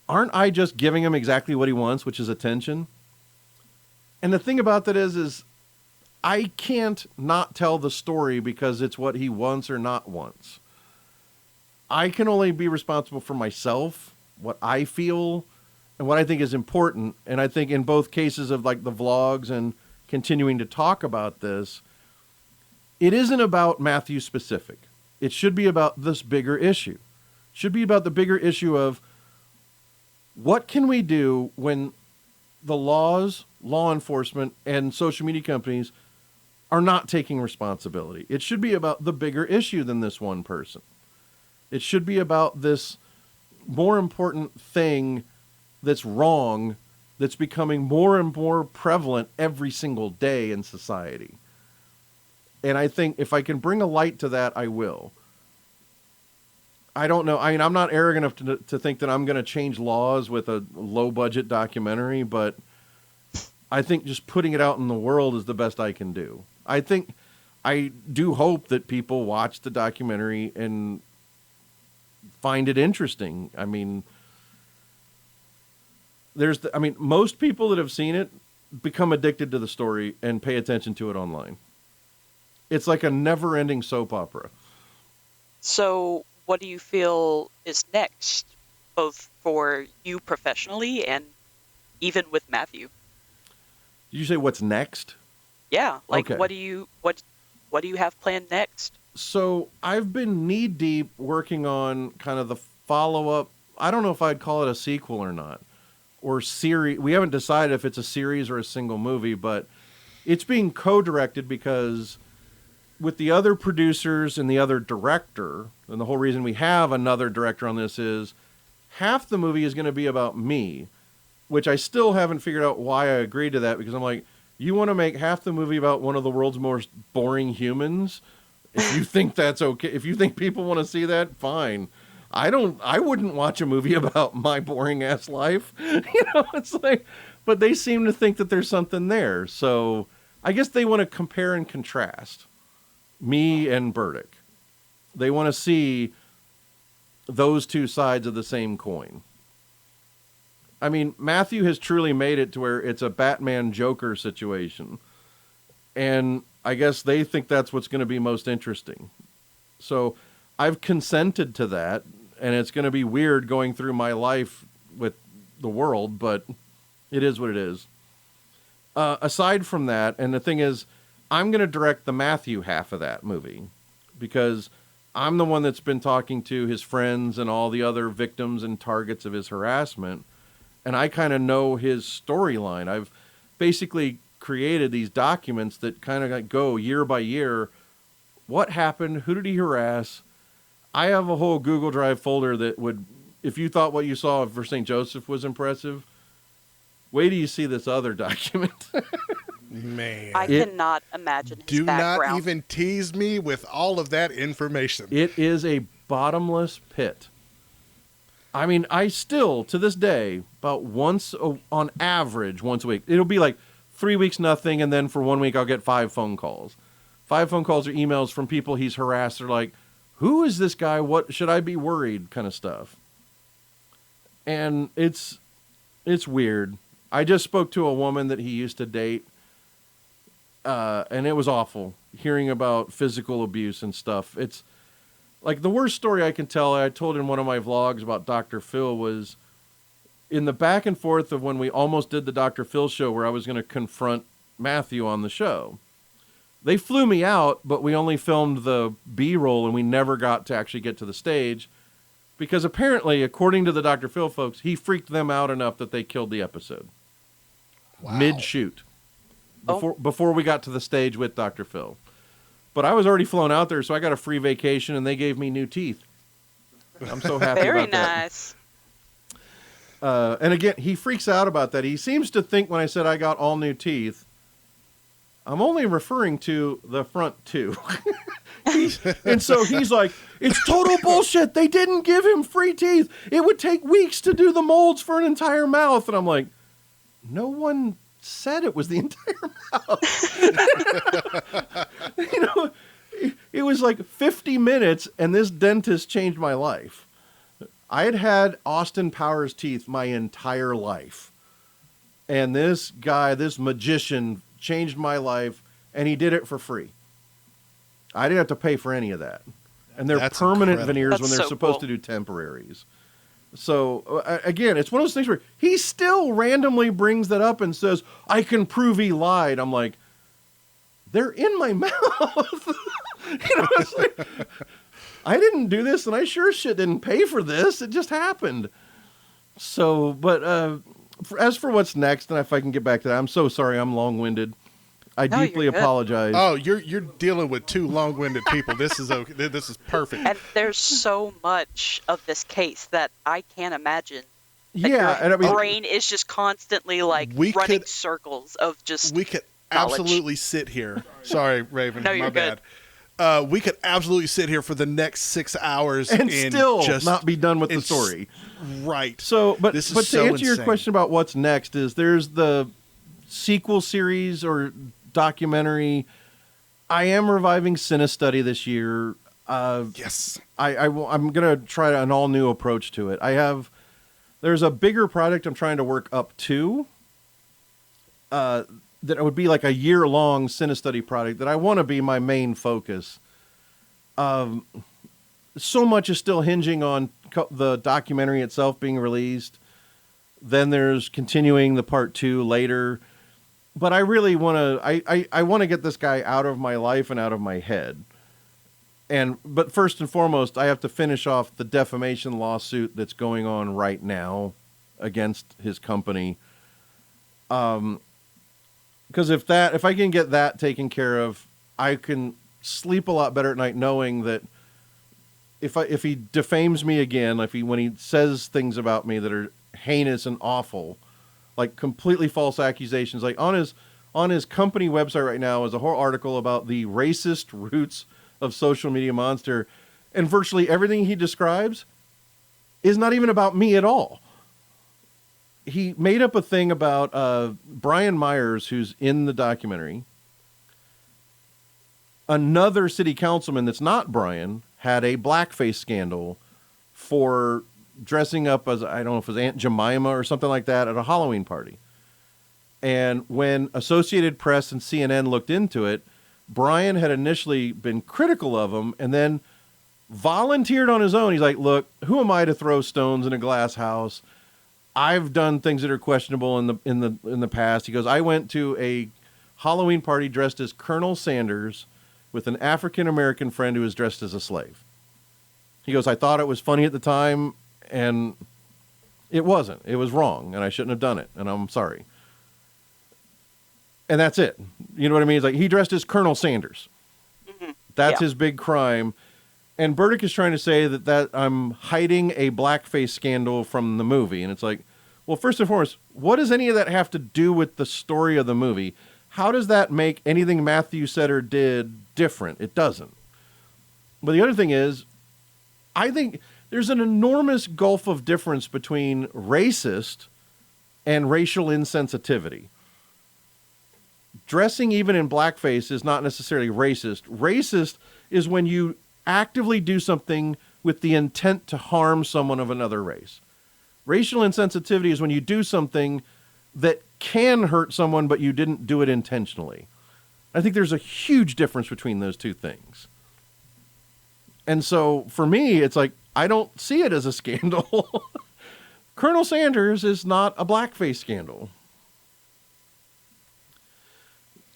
aren't I just giving him exactly what he wants, which is attention? And the thing about that is I can't not tell the story because it's what he wants or not wants. I can only be responsible for myself, what I feel, and what I think is important. And I think in both cases of like the vlogs and continuing to talk about this, it isn't about Matthew specific. It should be about this bigger issue. It should be about the bigger issue of what can we do when the laws, law enforcement, and social media companies are not taking responsibility. It should be about the bigger issue than this one person. It should be about this more important thing that's wrong, that's becoming more and more prevalent every single day in society. And I think if I can bring a light to that, I will. I don't know. I mean, I'm not arrogant enough to think that I'm going to change laws with a low-budget documentary, but I think just putting it out in the world is the best I can do. I do hope that people watch the documentary and find it interesting. I mean, most people that have seen it become addicted to the story and pay attention to it online. It's like a never-ending soap opera. So what do you feel is next, both for you professionally and even with Matthew? Did you say what's next? Yeah, like Okay. what do you have planned next? So I've been knee-deep working on kind of the follow-up. I don't know if I'd call it a sequel or not, or series. We haven't decided if it's a series or a single movie, but it's being co-directed because with the other producers and the other director, and the whole reason we have another director on this is half the movie is going to be about me, which I still haven't figured out why I agreed to that, because I'm like, you want to make half the movie about one of the world's most boring humans? If you think that's okay, if you think people want to see that, fine. I wouldn't watch a movie about my boring ass life. It's like, but they seem to think that there's something there. So I guess they want to compare and contrast me and Burdick. They want to see those two sides of the same coin. I mean, Matthew has truly made it to where it's a Batman Joker situation. And I guess they think that's what's going to be most interesting. So I've consented to that, and it's going to be weird going through my life with the world, but it is what it is. Aside from that, and the thing is, I'm going to direct the Matthew half of that movie because I'm the one that's been talking to his friends and all the other victims and targets of his harassment, and I kind of know his storyline. I've basically created these documents that kind of like go year by year. What happened? Who did he harass? I have a whole Google Drive folder that would, if you thought what you saw for St. Joseph was impressive, wait till you see this other document. Man. I cannot imagine his Do background. not even tease me with all of that information. It is a bottomless pit. I mean, I still, to this day, about on average, once a week, it'll be like 3 weeks nothing, and then for 1 week I'll get 5 phone calls. 5 phone calls or emails from people he's harassed. They're like, who is this guy? What should I be worried? Kind of stuff. And it's weird. I just spoke to a woman that he used to date, and it was awful hearing about physical abuse and stuff. It's like the worst story I can tell. I told in one of my vlogs about Dr. Phil was in the back and forth of when we almost did the Dr. Phil show where I was going to confront Matthew on the show. They flew me out, but we only filmed the B-roll and we never got to actually get to the stage because apparently, according to the Dr. Phil folks, he freaked them out enough that they killed the episode. Wow. Mid-shoot. Before we got to the stage with Dr. Phil. But I was already flown out there, so I got a free vacation and they gave me new teeth. I'm so happy Very about that. nice. And again, he freaks out about that. He seems to think when I said I got all new teeth, I'm only referring to the front two. And so he's like, it's total bullshit. They didn't give him free teeth. It would take weeks to do the molds for an entire mouth. And I'm like, no one said it was the entire mouth. It was like 50 minutes, and this dentist changed my life. I had Austin Powers teeth my entire life. And this guy, this magician, changed my life, and he did it for free. I didn't have to pay for any of that. And they're That's permanent incredible. veneers when That's they're so supposed cool. to do temporaries. So, again, it's one of those things where he still randomly brings that up and says, I can prove he lied. I'm like, they're in my mouth. It's like, I didn't do this, and I sure as shit didn't pay for this. It just happened. So, but as for what's next, and if I can get back to that, I'm so sorry I'm long-winded. I No, deeply you're good. apologize. Oh, you're dealing with 2 long-winded people. This is okay. This is perfect. And there's so much of this case that I can't imagine. That yeah, your and I mean, brain is just constantly like We running could- circles of just We could knowledge. absolutely sit here. Sorry, Raven. No, my you're good. bad. We could absolutely sit here for the next 6 hours and still just not be done with the it's- story. Right. So, but This is to so answer your insane. question about what's next is there's the sequel series or documentary. I am reviving Cinestudy this year. Yes. I'm going to try an all new approach to it. There's a bigger project I'm trying to work up to. That would be like a year-long Cinestudy project that I want to be my main focus. So much is still hinging on the documentary itself being released. Then there's continuing the part 2 later. But I really want to, I want to get this guy out of my life and out of my head. But first and foremost, I have to finish off the defamation lawsuit that's going on right now against his company. Because if I can get that taken care of, I can sleep a lot better at night knowing that if he defames me again, when he says things about me that are heinous and awful, like completely false accusations, like on his company website right now is a whole article about the racist roots of Social Media Monster, and virtually everything he describes is not even about me at all. He made up a thing about Brian Myers, who's in the documentary. Another city councilman that's not Brian had a blackface scandal for dressing up as, I don't know if it was Aunt Jemima or something like that at a Halloween party. And when Associated Press and CNN looked into it, Brian had initially been critical of him and then volunteered on his own. He's like, look, who am I to throw stones in a glass house? I've done things that are questionable in the past. He goes, I went to a Halloween party dressed as Colonel Sanders with an African-American friend who was dressed as a slave. He goes, I thought it was funny at the time, and it wasn't. It was wrong, and I shouldn't have done it, and I'm sorry. And that's it. You know what I mean? It's like he dressed as Colonel Sanders. Hmm. That's Yeah. his big crime. And Burdick is trying to say that I'm hiding a blackface scandal from the movie. And it's like, well, first and foremost, what does any of that have to do with the story of the movie? How does that make anything Matthew said or did different? It doesn't. But the other thing is, I think there's an enormous gulf of difference between racist and racial insensitivity. Dressing even in blackface is not necessarily racist. Racist is when you actively do something with the intent to harm someone of another race. Racial insensitivity is when you do something that can hurt someone, but you didn't do it intentionally. I think there's a huge difference between those two things. And so for me, it's like, I don't see it as a scandal. Colonel Sanders is not a blackface scandal.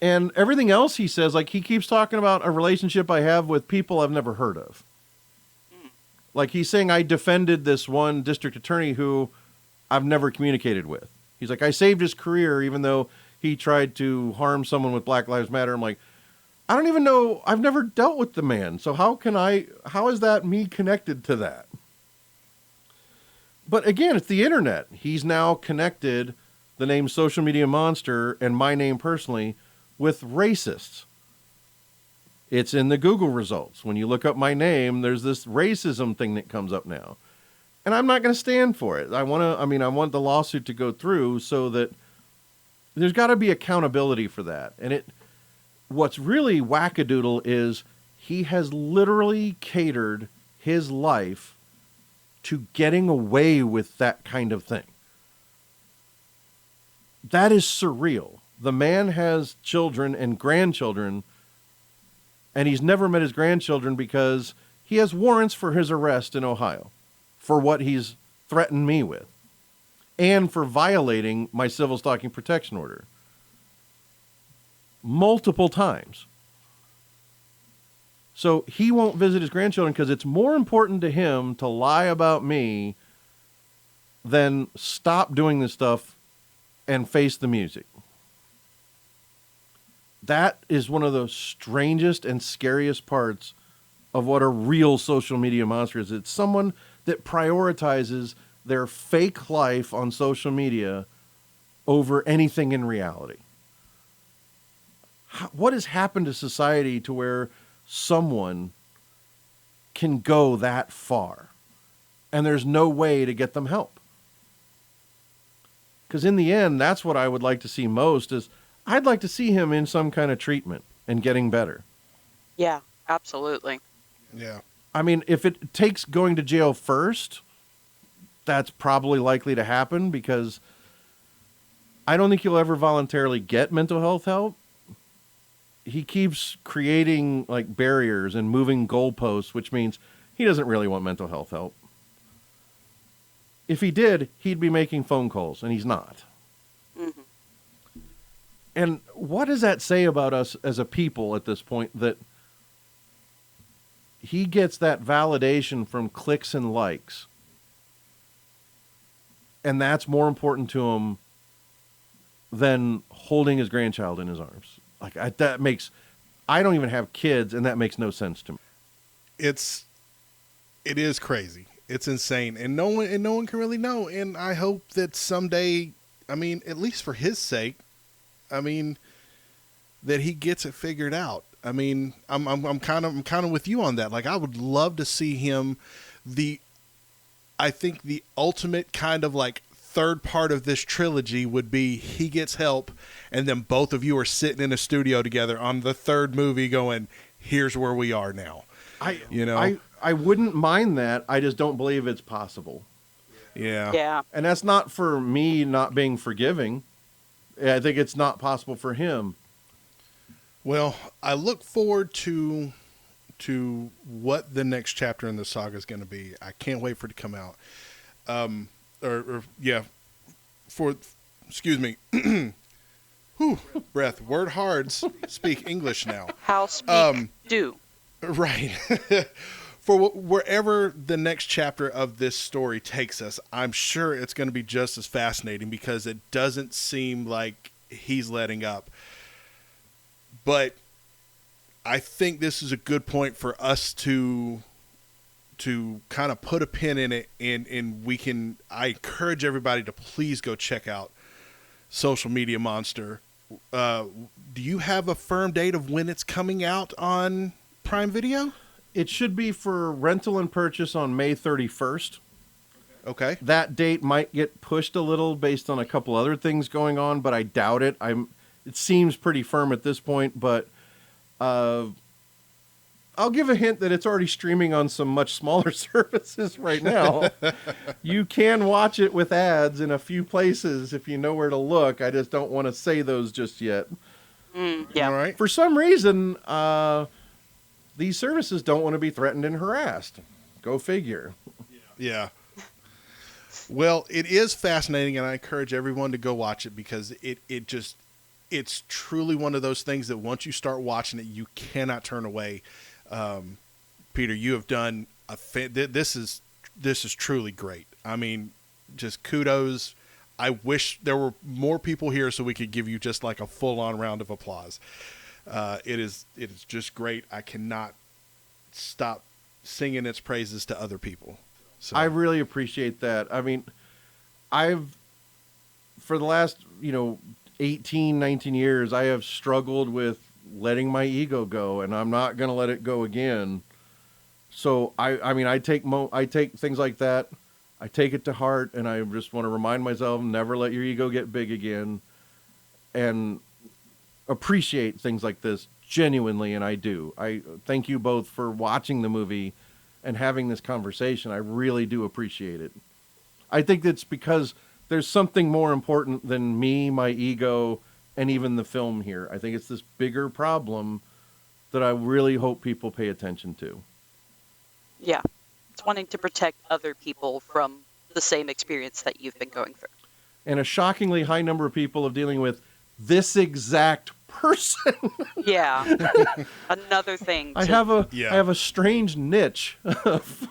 And everything else he says, like he keeps talking about a relationship I have with people I've never heard of. Like he's saying I defended this one district attorney who I've never communicated with. He's like, I saved his career even though he tried to harm someone with Black Lives Matter. I'm like, I don't even know. I've never dealt with the man. So how is that me connected to that? But again, it's the internet. He's now connected the name Social Media Monster and my name personally with racists. It's in the Google results. When you look up my name, there's this racism thing that comes up now. And I'm not going to stand for it. I want the lawsuit to go through so that there's got to be accountability for that. And what's really wackadoodle is he has literally catered his life to getting away with that kind of thing. That is surreal. The man has children and grandchildren, and he's never met his grandchildren because he has warrants for his arrest in Ohio for what he's threatened me with and for violating my civil stalking protection order multiple times. So he won't visit his grandchildren because it's more important to him to lie about me than stop doing this stuff and face the music. That is one of the strangest and scariest parts of what a real social media monster is. It's someone that prioritizes their fake life on social media over anything in reality. What has happened to society to where someone can go that far and there's no way to get them help? Because in the end, that's what I would like to see most is I'd like to see him in some kind of treatment and getting better. Yeah, absolutely. Yeah. I mean, if it takes going to jail first, that's probably likely to happen because I don't think he'll ever voluntarily get mental health help. He keeps creating like barriers and moving goalposts, which means he doesn't really want mental health help. If he did, he'd be making phone calls, and he's not. Mm-hmm. And what does that say about us as a people at this point that he gets that validation from clicks and likes? And that's more important to him than holding his grandchild in his arms. Like I don't even have kids, and that makes no sense to me. It is crazy. It's insane. And no one can really know. And I hope that someday, I mean, at least for his sake, I mean, that he gets it figured out. I mean, I'm kind of with you on that. Like I would love to see him I think the ultimate kind of like third part of this trilogy would be he gets help and then both of you are sitting in a studio together on the third movie going, here's where we are now. I wouldn't mind that. I just don't believe it's possible. Yeah. Yeah. And that's not for me not being forgiving. I think it's not possible for him. Well, I look forward to what the next chapter in the saga is going to be. I can't wait for it to come out. Excuse me. Whew, breath. Word hards. Speak English now. How speak do. Right. For wherever the next chapter of this story takes us, I'm sure it's going to be just as fascinating because it doesn't seem like he's letting up. But I think this is a good point for us to kind of put a pin in it, and I encourage everybody to please go check out Social Media Monster. Do you have a firm date of when it's coming out on Prime Video? It should be for rental and purchase on May 31st. Okay. That date might get pushed a little based on a couple other things going on, but I doubt it. It seems pretty firm at this point, but I'll give a hint that it's already streaming on some much smaller services right now. You can watch it with ads in a few places if you know where to look. I just don't want to say those just yet. Yeah. All right. For some reason, these services don't want to be threatened and harassed. Go figure. Yeah. Well, it is fascinating, and I encourage everyone to go watch it because it's truly one of those things that once you start watching it, you cannot turn away. Peter, you have done this is truly great. I mean, just kudos. I wish there were more people here so we could give you just like a full-on round of applause. It is just great. I cannot stop singing its praises to other people. So. I really appreciate that. I mean, for the last, 18, 19 years, I have struggled with letting my ego go, and I'm not going to let it go again. So I take things like that. I take it to heart, and I just want to remind myself, never let your ego get big again, and appreciate things like this genuinely, and I do. I thank you both for watching the movie and having this conversation. I really do appreciate it. I think it's because there's something more important than me, my ego, and even the film here. I think it's this bigger problem that I really hope people pay attention to. Yeah. It's wanting to protect other people from the same experience that you've been going through. And a shockingly high number of people of dealing with this exact person. Yeah. Another thing. I have a strange niche of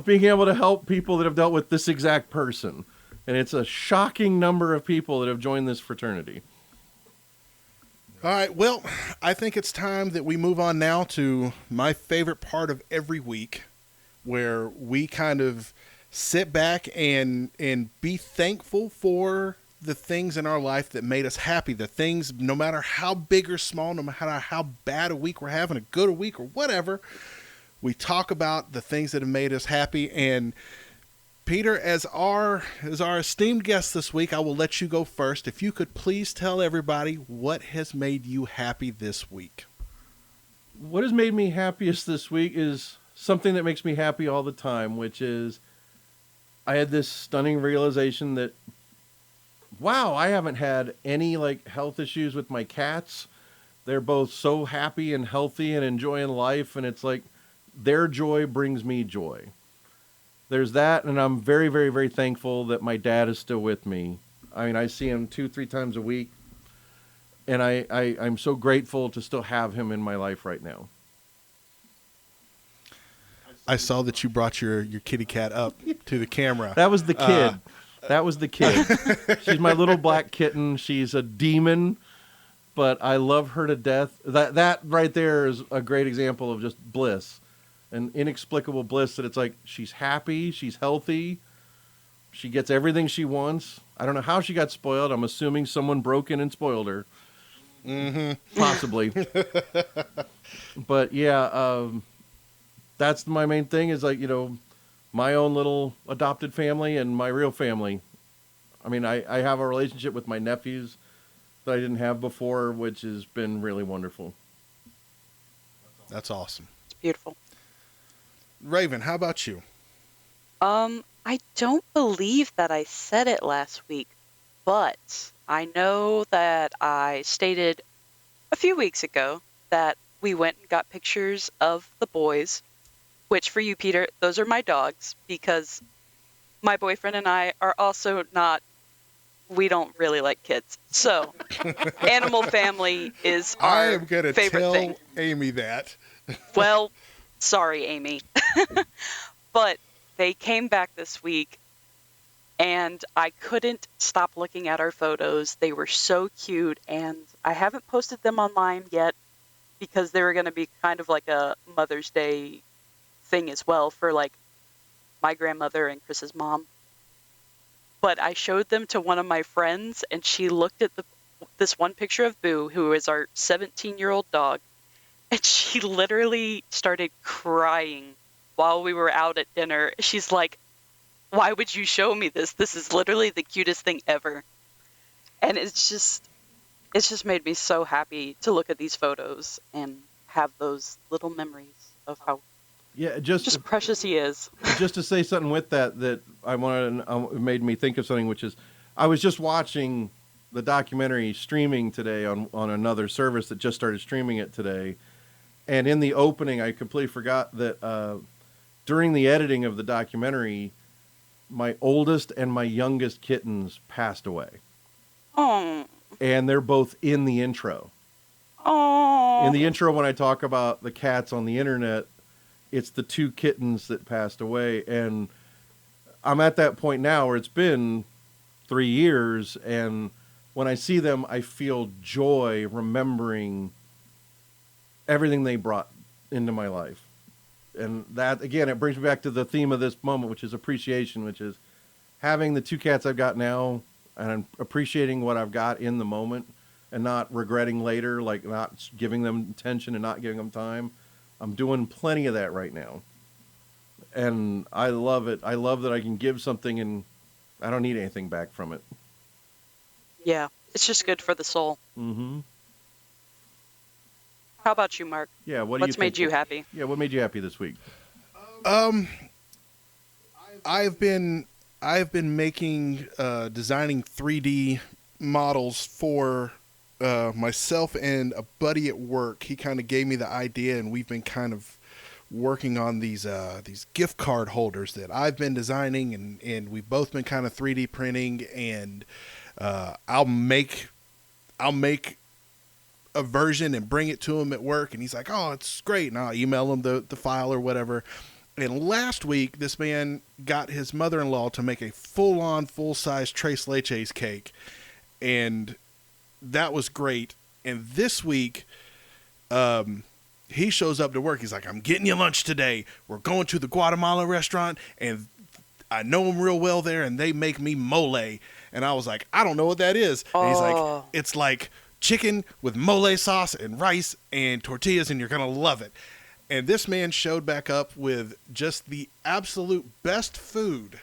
being able to help people that have dealt with this exact person. And it's a shocking number of people that have joined this fraternity. All right. Well, I think it's time that we move on now to my favorite part of every week, where we kind of sit back and be thankful for the things in our life that made us happy. The things, no matter how big or small, no matter how bad a week we're having, a good week or whatever, we talk about the things that have made us happy. And Peter, as our esteemed guest this week, I will let you go first. If you could please tell everybody what has made you happy this week. What has made me happiest this week is something that makes me happy all the time, which is I had this stunning realization that, wow, I haven't had any health issues with my cats. They're both so happy and healthy and enjoying life, and it's like their joy brings me joy. There's that, and I'm very, very, very thankful that my dad is still with me. I mean, I see him 2-3 times a week, and I'm so grateful to still have him in my life right now. I saw that you brought your kitty cat up to the camera. That was the kid. That was the kid. She's my little black kitten. She's a demon, but I love her to death. That right there is a great example of just bliss. An inexplicable bliss that it's like she's happy, she's healthy, she gets everything she wants. I don't know how she got spoiled. I'm assuming someone broke in and spoiled her. Mm-hmm. Possibly. But yeah, that's my main thing is my own little adopted family and my real family. I mean, I have a relationship with my nephews that I didn't have before, which has been really wonderful. That's awesome. It's beautiful. Raven, how about you? I don't believe that I said it last week, but I know that I stated a few weeks ago that we went and got pictures of the boys, which for you, Peter, those are my dogs, because my boyfriend and I are also we don't really like kids. So animal family is our favorite thing. I am going to tell Amy that. Well, sorry, Amy. But they came back this week, And I couldn't stop looking at our photos. They were so cute, and I haven't posted them online yet because they were going to be kind of like a Mother's Day thing as well for like my grandmother and Chris's mom. But I showed them to one of my friends, and she looked at this one picture of Boo, who is our 17-year-old dog, and she literally started crying while we were out at dinner. She's like, "Why would you show me this? This is literally the cutest thing ever." And it's just made me so happy to look at these photos and have those little memories of how Yeah, just precious he is. just to say something with that I wanted, it made me think of something, which is I was just watching the documentary streaming today on another service that just started streaming it today. And in the opening, I completely forgot that during the editing of the documentary, my oldest and my youngest kittens passed away. Oh. And they're both in the intro. Oh. In the intro, when I talk about the cats on the internet, it's the two kittens that passed away. And I'm at that point now where it's been 3 years, and when I see them, I feel joy remembering everything they brought into my life. And that, again, it brings me back to the theme of this moment, which is appreciation, which is having the two cats I've got now and appreciating what I've got in the moment and not regretting later, like not giving them attention and not giving them time. I'm doing plenty of that right now. And I love it. I love that I can give something and I don't need anything back from it. Yeah, it's just good for the soul. Mm-hmm. How about you, Mark? Yeah, what's made you happy? Yeah, what made you happy this week? I've been making designing 3D models for myself and a buddy at work. He kind of gave me the idea, and we've been kind of working on these gift card holders that I've been designing, and we've both been kind of 3D printing, and I'll make a version and bring it to him at work, and he's like, "Oh, it's great," and I'll email him the file or whatever. And last week, this man got his mother-in-law to make a full-on, full-size Tres Leches cake, and that was great. And this week, he shows up to work. He's like, "I'm getting you lunch today. We're going to the Guatemala restaurant, and I know them real well there, and they make me mole." And I was like, "I don't know what that is." And he's like, "It's like chicken with mole sauce and rice and tortillas, and you're going to love it." And this man showed back up with just the absolute best food.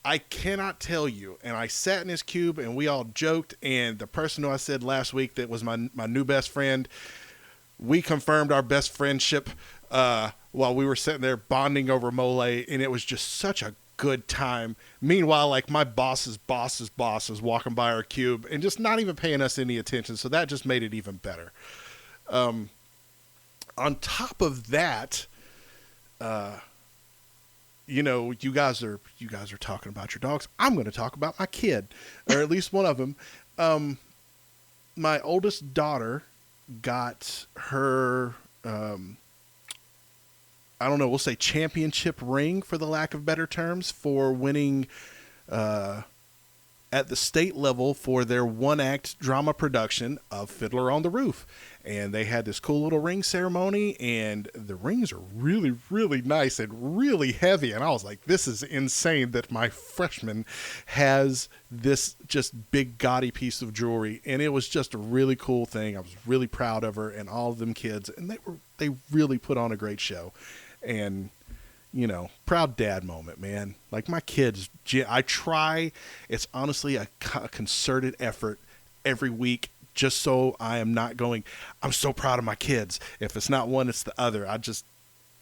I cannot tell you. And I sat in his cube, and we all joked. And the person who I said last week that was my new best friend, we confirmed our best friendship while we were sitting there bonding over mole. And it was just such a good time. Meanwhile, like, my boss's boss is walking by our cube and just not even paying us any attention. So that just made it even better. On top of that, you guys are talking about your dogs. I'm going to talk about my kid, or at least one of them. My oldest daughter got her, I don't know, we'll say championship ring, for the lack of better terms, for winning at the state level for their one-act drama production of Fiddler on the Roof. And they had this cool little ring ceremony, and the rings are really, really nice and really heavy. And I was like, this is insane that my freshman has this just big, gaudy piece of jewelry. And it was just a really cool thing. I was really proud of her and all of them kids. And they really put on a great show. And, proud dad moment, man. Like, my kids, I try. It's honestly a concerted effort every week, just so I am not going, "I'm so proud of my kids." If it's not one, it's the other. I just,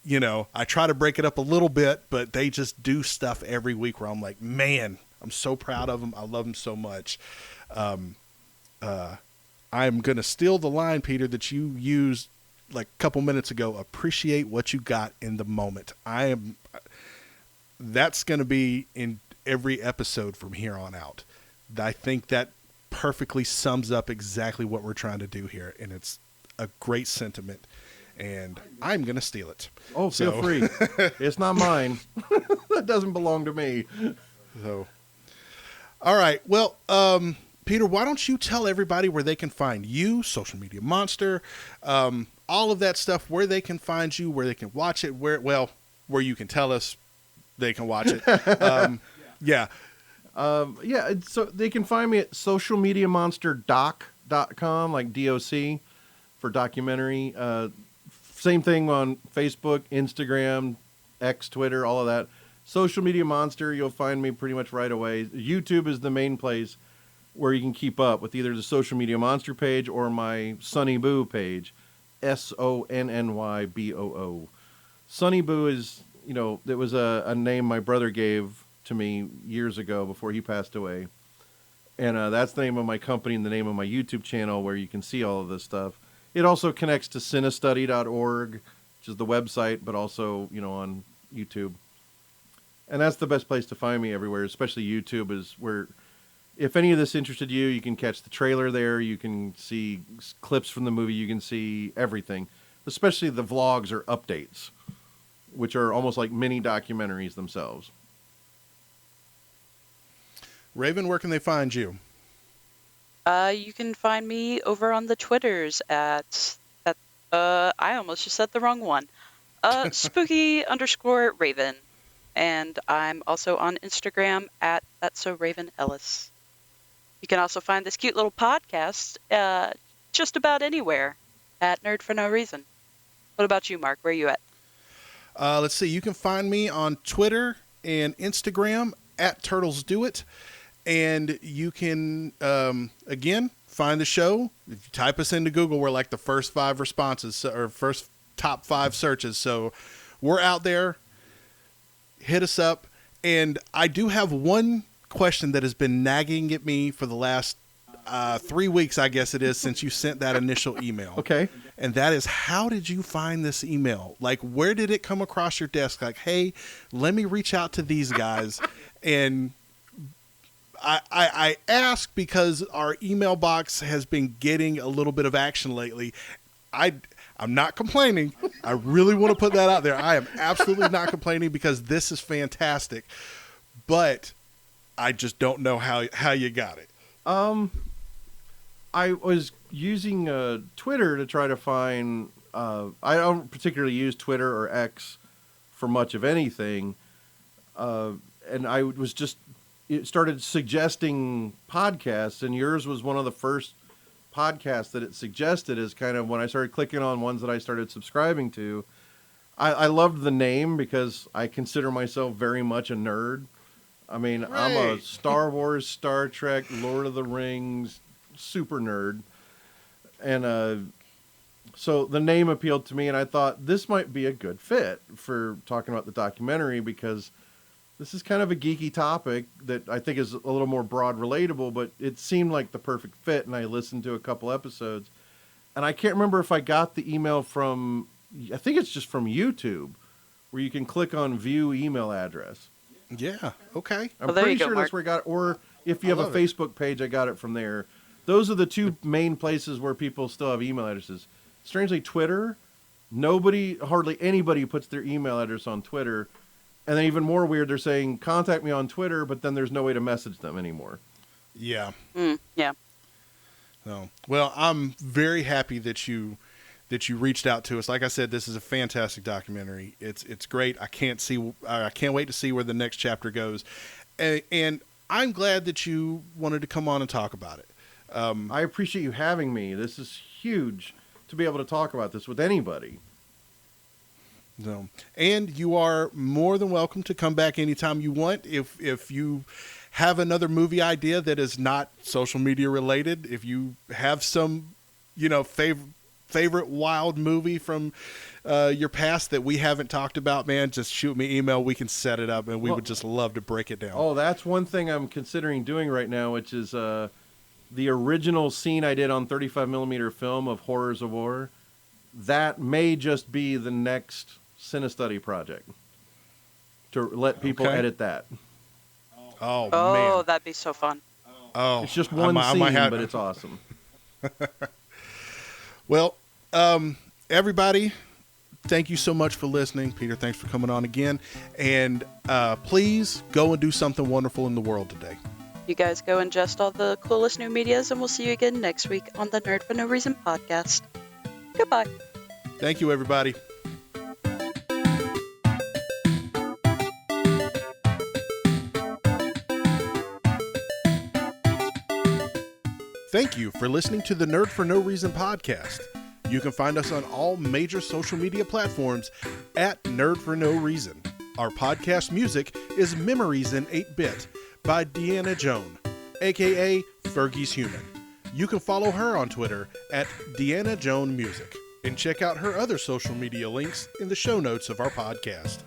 I try to break it up a little bit, but they just do stuff every week where I'm like, man, I'm so proud of them. I love them so much. I'm going to steal the line, Peter, that you used like a couple minutes ago. Appreciate what you got in the moment. That's going to be in every episode from here on out. I think that perfectly sums up exactly what we're trying to do here, and it's a great sentiment, and I'm going to steal it. Oh, feel free. It's not mine. That doesn't belong to me. So, All right. Well, Peter, why don't you tell everybody where they can find you, Social Media Monster, all of that stuff, where they can find you, where they can watch it, where you can tell us they can watch it. Yeah. Yeah, so they can find me at socialmediamonsterdoc.com, like DOC for documentary. Same thing on Facebook, Instagram, X, Twitter, all of that. Social Media Monster, you'll find me pretty much right away. YouTube is the main place where you can keep up with either the Social Media Monster page or my sonnyboo page, SONNYBOO. Sonnyboo is, it was a name my brother gave to me years ago before he passed away. And that's the name of my company and the name of my YouTube channel where you can see all of this stuff. It also connects to cinestudy.org, which is the website, but also, on YouTube. And that's the best place to find me everywhere, especially YouTube is where, if any of this interested you, you can catch the trailer there. You can see clips from the movie. You can see everything, especially the vlogs or updates, which are almost like mini documentaries themselves. Raven, where can they find you? You can find me over on the Twitters at I almost just said the wrong one. Spooky_Raven. And I'm also on Instagram at That's So Raven Ellis. You can also find this cute little podcast just about anywhere at Nerd for No Reason. What about you, Mark? Where are you at? Let's see. You can find me on Twitter and Instagram at Turtles Do It. And you can, again, find the show. If you type us into Google, we're like the first 5 responses or first top 5 searches. So we're out there. Hit us up. And I do have one question that has been nagging at me for the last 3 weeks, I guess it is, since you sent that initial email. Okay. And that is, how did you find this email? Like, where did it come across your desk? Like, hey, let me reach out to these guys. And I ask because our email box has been getting a little bit of action lately. I'm not complaining. I really want to put that out there. I am absolutely not complaining because this is fantastic. But I just don't know how you got it. I was using Twitter to try to find. I don't particularly use Twitter or X for much of anything, and I was just started suggesting podcasts, and yours was one of the first podcasts that it suggested. As kind of when I started clicking on ones that I started subscribing to. I loved the name because I consider myself very much a nerd. I mean, right. I'm a Star Wars, Star Trek, Lord of the Rings super nerd. And so the name appealed to me, and I thought this might be a good fit for talking about the documentary because this is kind of a geeky topic that I think is a little more broad relatable, but it seemed like the perfect fit, and I listened to a couple episodes. And I can't remember if I got the email from, I think it's just from YouTube, where you can click on view email address. Yeah, okay. I'm pretty sure that's where I got it. Or if you have a Facebook page, I got it from there. Those are the two main places where people still have email addresses. Strangely, Twitter, hardly anybody puts their email address on Twitter. And then even more weird, they're saying, contact me on Twitter, but then there's no way to message them anymore. Yeah. Yeah. No. Well, I'm very happy that you reached out to us. Like I said, this is a fantastic documentary. It's great. I can't wait to see where the next chapter goes. And I'm glad that you wanted to come on and talk about it. I appreciate you having me. This is huge to be able to talk about this with anybody. No. And you are more than welcome to come back anytime you want. If you have another movie idea that is not social media related, if you have some, favorite wild movie from your past that we haven't talked about, man, just shoot me email. We can set it up, and we would just love to break it down. Oh, that's one thing I'm considering doing right now, which is the original scene I did on 35mm film of Horrors of War. That may just be the next Cinestudy project to let people edit that. Oh, man. That'd be so fun. Oh, it's just one scene, but it's awesome. Well, everybody, thank you so much for listening. Peter, thanks for coming on again. And please go and do something wonderful in the world today. You guys go ingest all the coolest new medias, and we'll see you again next week on the Nerd for No Reason podcast. Goodbye. Thank you, everybody. Thank you for listening to the Nerd for No Reason podcast. You can find us on all major social media platforms at Nerd for No Reason. Our podcast music is Memories in 8-Bit by Deanna Joan, aka Fergie's Human. You can follow her on Twitter at Deanna Joan Music and check out her other social media links in the show notes of our podcast.